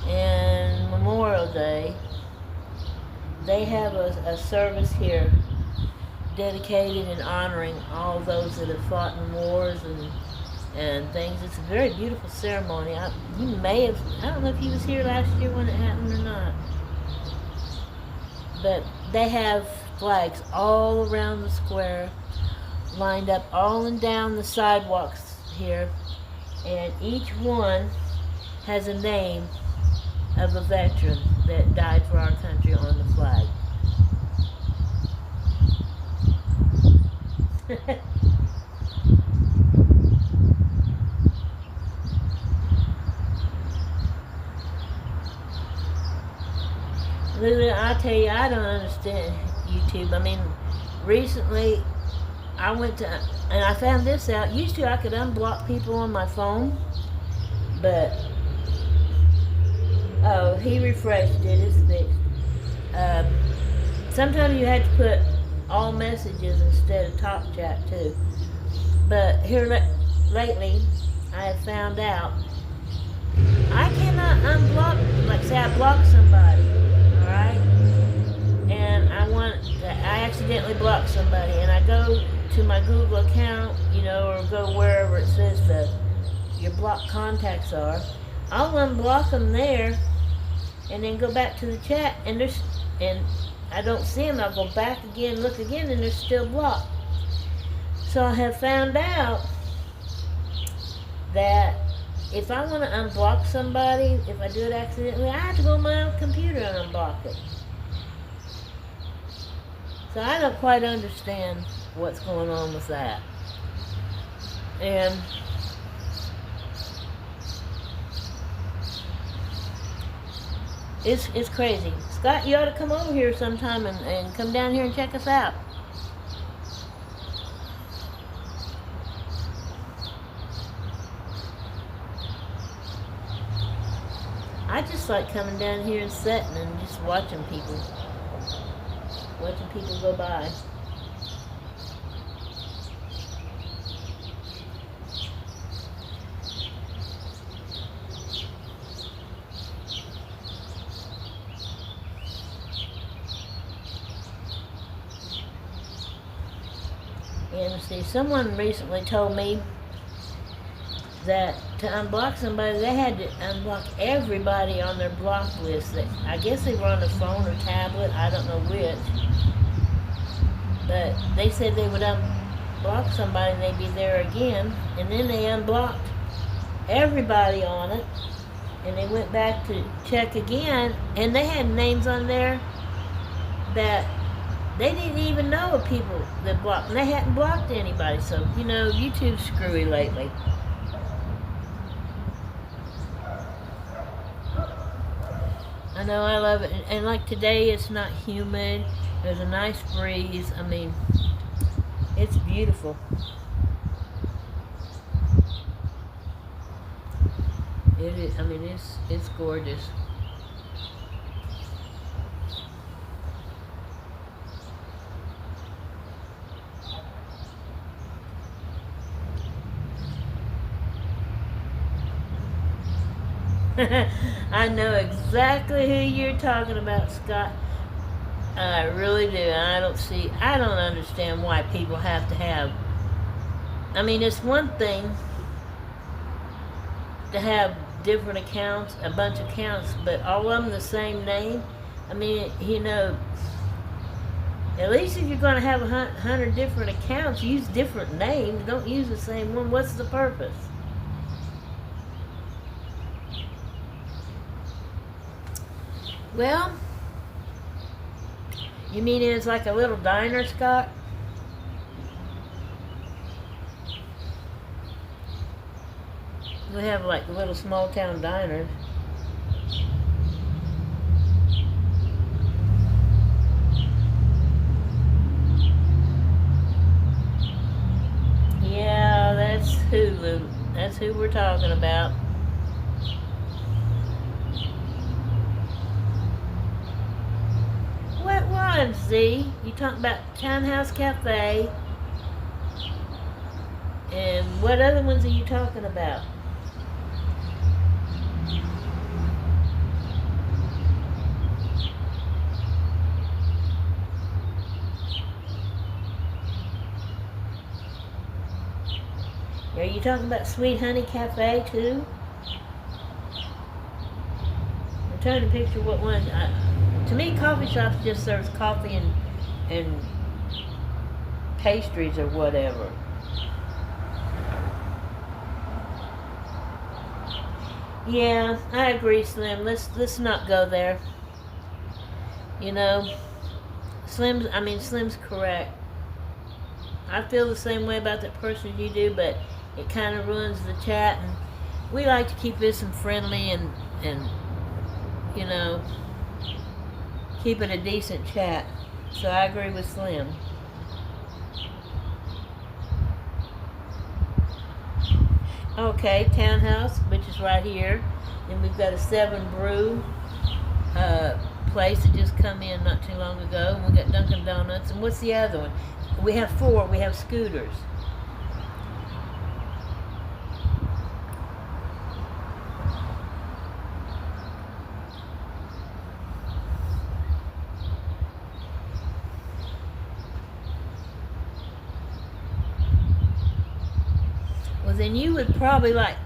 and Memorial Day, they have a service here dedicated and honoring all those that have fought in wars and things. It's a very beautiful ceremony. I don't know if you was here last year when it happened or not, but they have flags all around the square, lined up all and down the sidewalks here, and each one has a name of a veteran that died for our country on the flag. Lulu, I tell you, I don't understand YouTube. I mean, recently I went to, and I found this out. Used to I could unblock people on my phone, but oh, he refreshed it. It's fixed. Sometimes you had to put all messages instead of talk chat too. But here lately, I have found out I cannot unblock. Like say I block somebody, all right, and I accidentally block somebody, and I go to my Google account, or go wherever it says your blocked contacts are. I'll unblock them there, and then go back to the chat, and I don't see them. I'll go back again, look again, and they're still blocked. So I have found out that if I want to unblock somebody, if I do it accidentally, I have to go on my own computer and unblock it. So I don't quite understand what's going on with that. And it's crazy. Scott, you ought to come over here sometime and come down here and check us out. I just like coming down here and sitting and just watching people. watching people go by. And see, someone recently told me that to unblock somebody, they had to unblock everybody on their block list. That I guess they were on a phone or tablet, I don't know which. But they said they would unblock somebody and they'd be there again. And then they unblocked everybody on it. And they went back to check again, and they had names on there that they didn't even know of people that blocked, and they hadn't blocked anybody. So, you know, YouTube's screwy lately. I know, I love it. And like today, it's not humid. There's a nice breeze. I mean, it's beautiful. It is, I mean, it's gorgeous. I know exactly who you're talking about, Scott. I really do. I don't understand why people have to have. I mean, it's one thing to have different accounts, a bunch of accounts, but all of them the same name. I mean, you know, at least if you're going to have 100 different accounts, use different names. Don't use the same one. What's the purpose? Well, you mean it's like a little diner, Scott? We have like little small town diners. Yeah, that's Hulu. That's who we're talking about. What one, Z? You talking about Townhouse Cafe? And what other ones are you talking about? Are you talking about Sweet Honey Cafe too? I'm trying to picture what one. To me, coffee shops just serves coffee and pastries or whatever. Yeah, I agree, Slim. Let's not go there. You know, Slim's correct. I feel the same way about that person you do, but it kind of ruins the chat, and we like to keep this friendly and you know, keep it a decent chat. So I agree with Slim. Okay, Townhouse, which is right here. And we've got a 7 Brew place that just come in not too long ago. And we got Dunkin' Donuts. And what's the other one? We have 4. We have Scooters. Well, then you would probably like,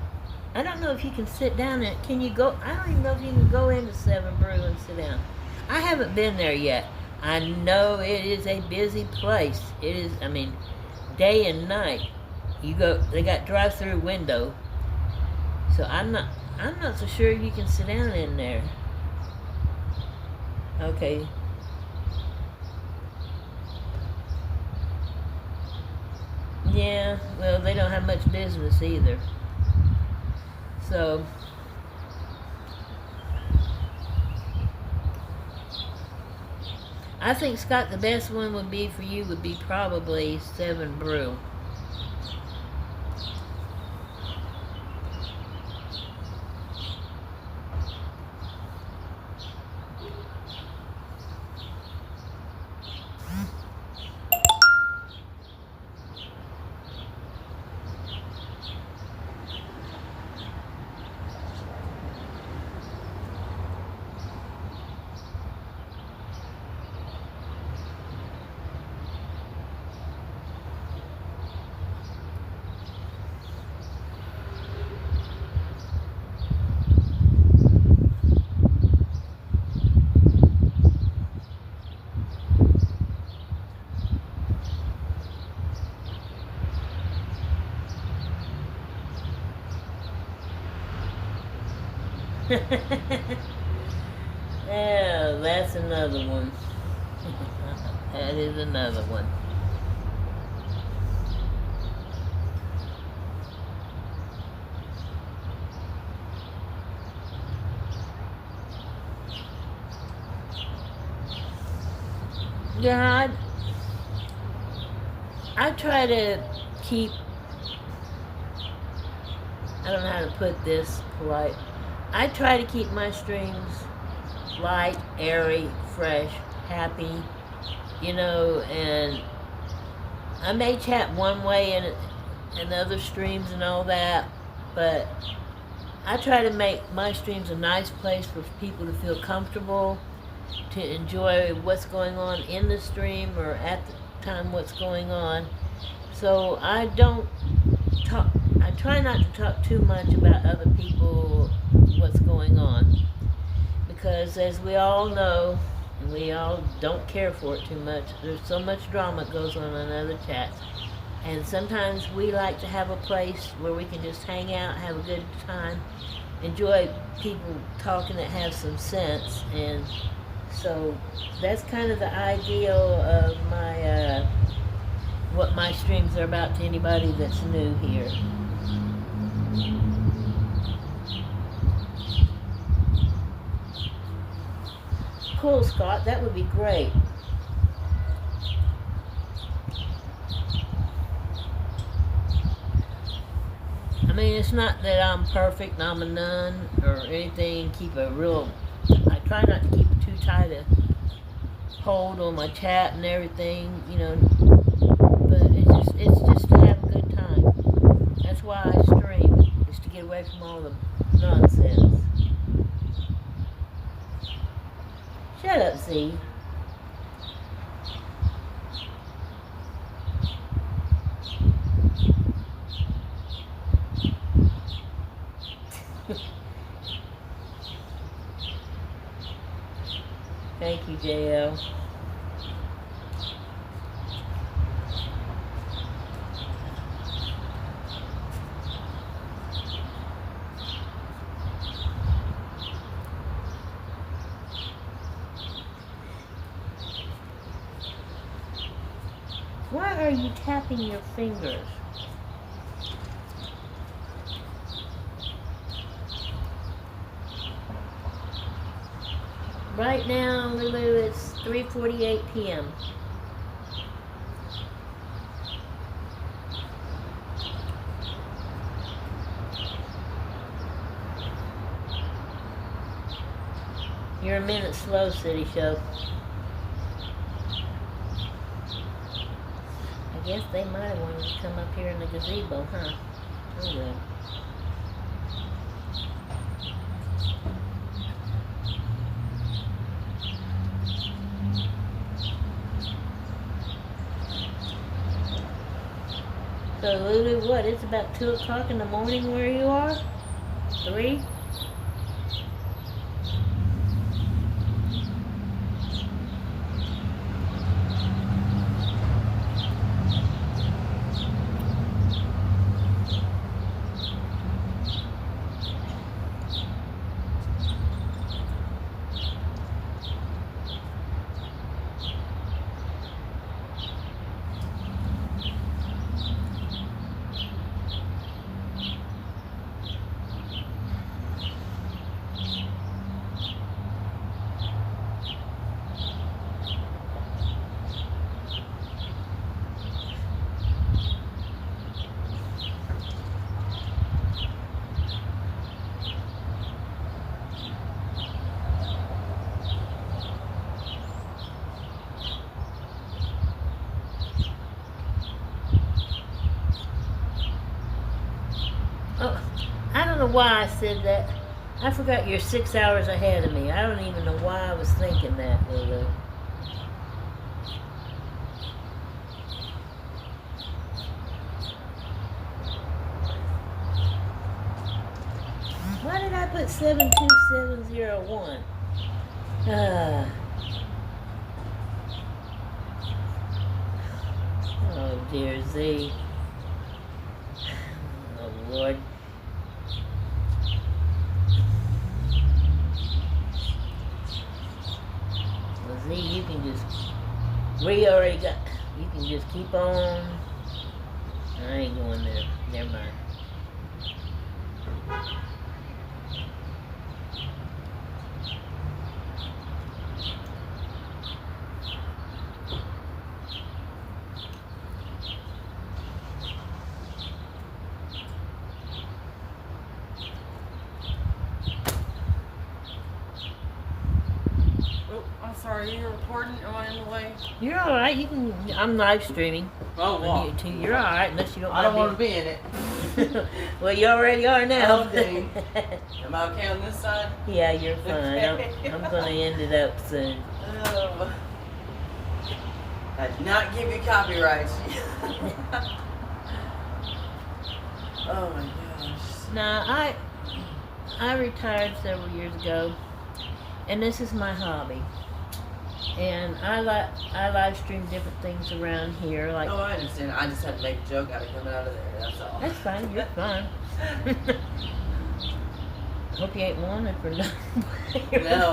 I don't know if you can sit down and, can you go, I don't even know if you can go into 7 Brew and sit down. I haven't been there yet. I know it is a busy place. It is, I mean, day and night. You go, they got drive-through window. So I'm not so sure you can sit down in there. Okay. Yeah, well, they don't have much business either. So, I think, Scott, the best one would be for you would be probably 7 Brew. Yeah, that's another one. That is another one. Yeah, I try to keep, I don't know how to put this polite. I try to keep my streams light, airy, fresh, happy, and I may chat one way in other streams and all that, but I try to make my streams a nice place for people to feel comfortable, to enjoy what's going on in the stream or at the time what's going on. So I don't talk, I try not to talk too much about other people, what's going on, because as we all know, and we all don't care for it too much, there's so much drama that goes on in other chats. And sometimes we like to have a place where we can just hang out, have a good time, enjoy people talking that have some sense. And so that's kind of the ideal of my what my streams are about to anybody that's new here. Cool, Scott, that would be great. I mean, it's not that I'm perfect, I'm a nun or anything. I try not to keep too tight a hold on my chat and everything, but it's just to have a good time. That's why I stream, is to get away from all the nonsense. Shut up, Z. Thank you, JL. Why are you tapping your fingers? Right now, Lulu, it's 3:48 p.m. You're a minute slow, City Show. I guess they might have wanted to come up here in the gazebo, huh? Oh well. So Lulu, what? It's about 2 o'clock in the morning where you are? 3? Oh, I don't know why I said that. I forgot you're 6 hours ahead of me. I don't even know why I was thinking that, Lulu. Why did I put 72701? Oh dear Z. Oh Lord. Well, see, you can just, we already got, you can just keep on. I ain't going there. Never mind.
Oh, I'm sorry, you're recording? Am I in the way?
You're all right. You can. I'm live streaming
Oh,
on
well.
YouTube. You're all right, unless you don't.
I don't want to be in it.
Well, you already are now.
Okay. Am I okay on this side?
Yeah, you're fine. I'm gonna end it up soon.
Oh. I did not give you copyrights. Oh my gosh.
Now, I retired several years ago, and this is my hobby. And I live stream different things around here, like.
Oh, I understand. I just had to make a joke out of coming out of there. That's all.
That's fine. You're fine. Hope you ain't wanted for nothing.
No.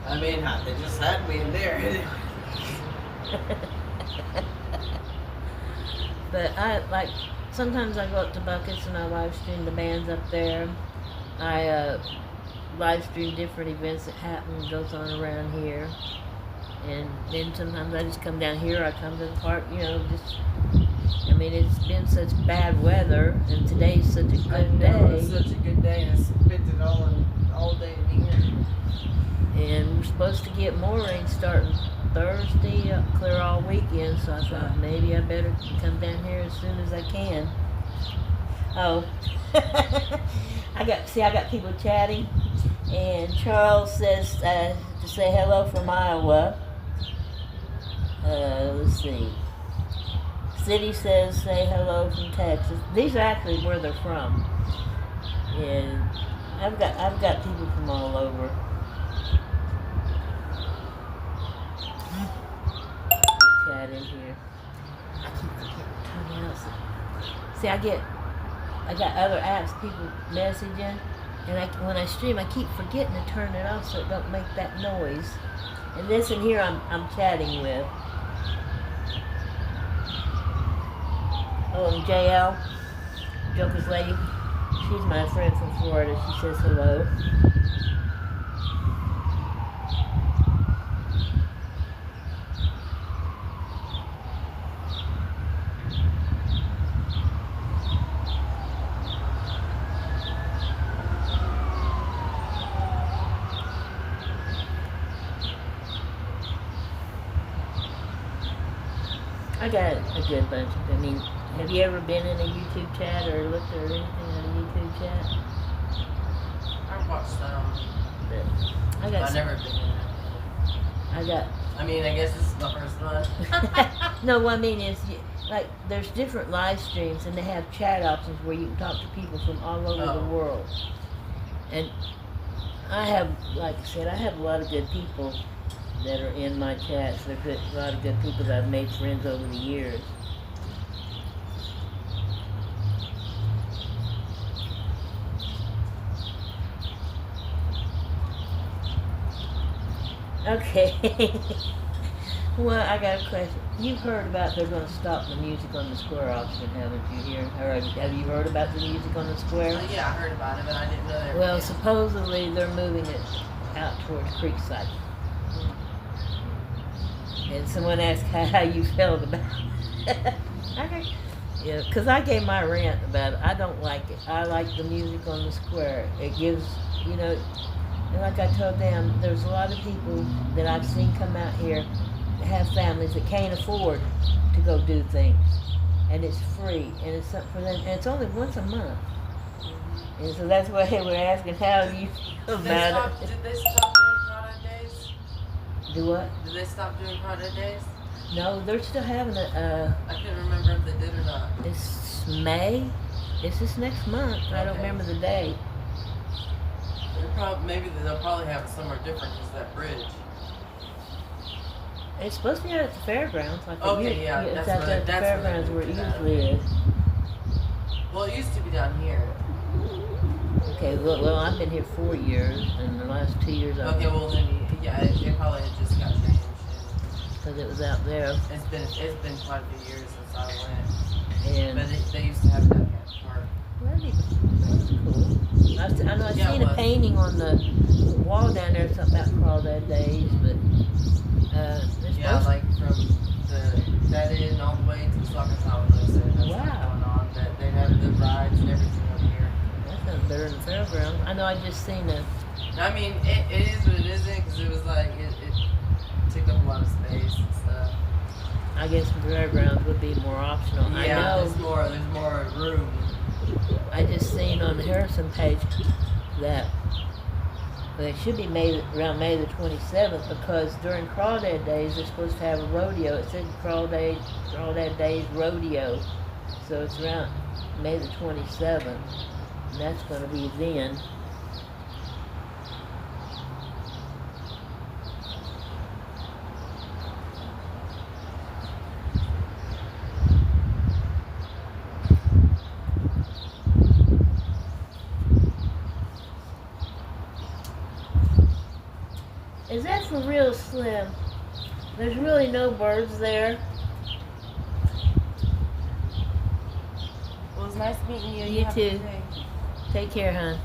I mean, they just had me in there.
But I like sometimes I go up to Buckets and I live stream the bands up there. I live stream different events that happen goes on around here, and then sometimes I just come down here. I come to the park, just. I mean, it's been such bad weather, and today's such a good day.
It's such a good day, and I spent it all day to be here.
And we're supposed to get more rain starting Thursday, clear all weekend. So I thought maybe I better come down here as soon as I can. Oh, I got people chatting, and Charles says to say hello from Iowa. Let's see. City says say hello from Texas. These are actually where they're from. And I've got people from all over. Chat in here. I keep forgetting to turn it out. See, I got other apps, people messaging, and when I stream, I keep forgetting to turn it off so it don't make that noise. And this in here, I'm chatting with. Oh, and JL, Joker's Lady, she's my friend from Florida. She says hello. I got a good bunch of them. I mean, have you ever been in a YouTube chat or looked at anything on a YouTube chat?
I've watched some.
But
I've never been in it. I mean, I guess this is the first one.
No, what I mean is, like, there's different live streams, and they have chat options where you can talk to people from all over the world. And I have, like I said, I have a lot of good people that are in my chats. They're a lot of good people that I've made friends over the years. Okay. Well, I got a question. You've heard about they're going to stop the music on the square auction, haven't you? Have you heard about the music on the square?
Yeah, I heard about it, but I didn't know that.
Well, supposedly they're moving it out towards Creekside. And someone asked how you felt about it. Okay. Yeah, because I gave my rant about it. I don't like it. I like the music on the square. It gives, and like I told them, there's a lot of people that I've seen come out here that have families that can't afford to go do things. And it's free. And it's something for them. And it's only once a month. And so that's why we're asking how you feel about it.
Did they stop doing product days?
Do what?
Did they stop doing product days?
No, they're still having it.
I can't remember if they did or not.
It's May. It's this next month. I don't remember the date.
Maybe they'll probably have it somewhere different because that bridge.
It's supposed to be out at the fairgrounds. Like
That's
it's out there at the fairgrounds where it usually is.
Well, it used to be down here.
Okay, well, I've been here 4 years, and the last 2 years I've
Okay, well then, yeah, it probably had just got changed.
because it was out there.
It's been quite a few years since I went.
And
But they used to have that park.
that was cool. I know I've
Yeah, it
seen a
was.
painting on the wall down there, something about Crawdad Days, but it's
Yeah,
supposed-
like from that inn all the way to the soccer tower. That's what's
Wow.
going on. That they have the rides and everything over here.
that sounds better than the fairgrounds. I know I just seen a.
I mean, it is, but it isn't because it was like it took up a lot of space and stuff.
I guess the fairgrounds would be more optional.
Yeah,
I
there's more room.
I just seen on the Harrison page that it should be around May the 27th because during Crawdad Days they're supposed to have a rodeo. It said Crawdad Days Rodeo, so it's around May the 27th, and that's going to be then. Is that for real, Slim? There's really no birds there.
Well, it was nice meeting you.
You
have a good
too.
day.
Take care, hon.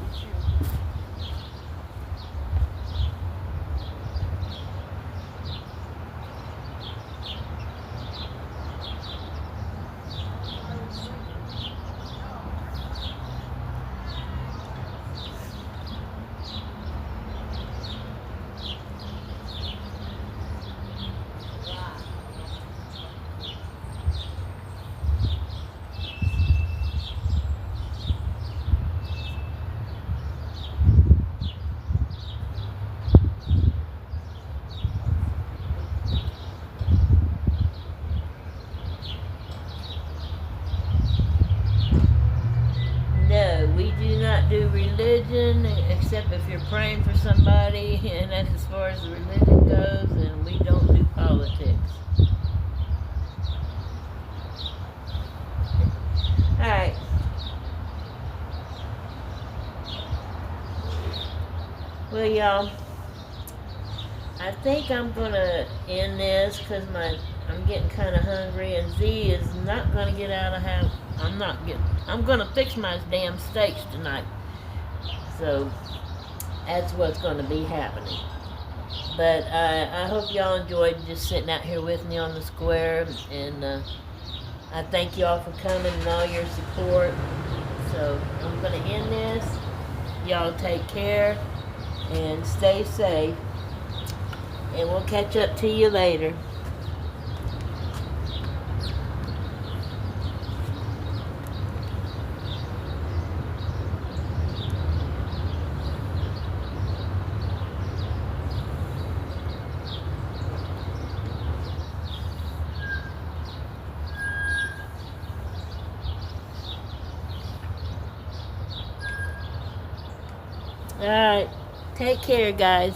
No, we do not do religion except if you're praying for somebody, and that's as far as the religion goes, and we don't do politics. Alright. Well, y'all, I think I'm gonna end this because I'm getting kind of hungry, and Z is not gonna get out of house. I'm gonna fix my damn steaks tonight. So that's what's gonna be happening. But I hope y'all enjoyed just sitting out here with me on the square, and I thank y'all for coming and all your support. So I'm gonna end this. Y'all take care and stay safe, and we'll catch up to you later. All right, take care, guys.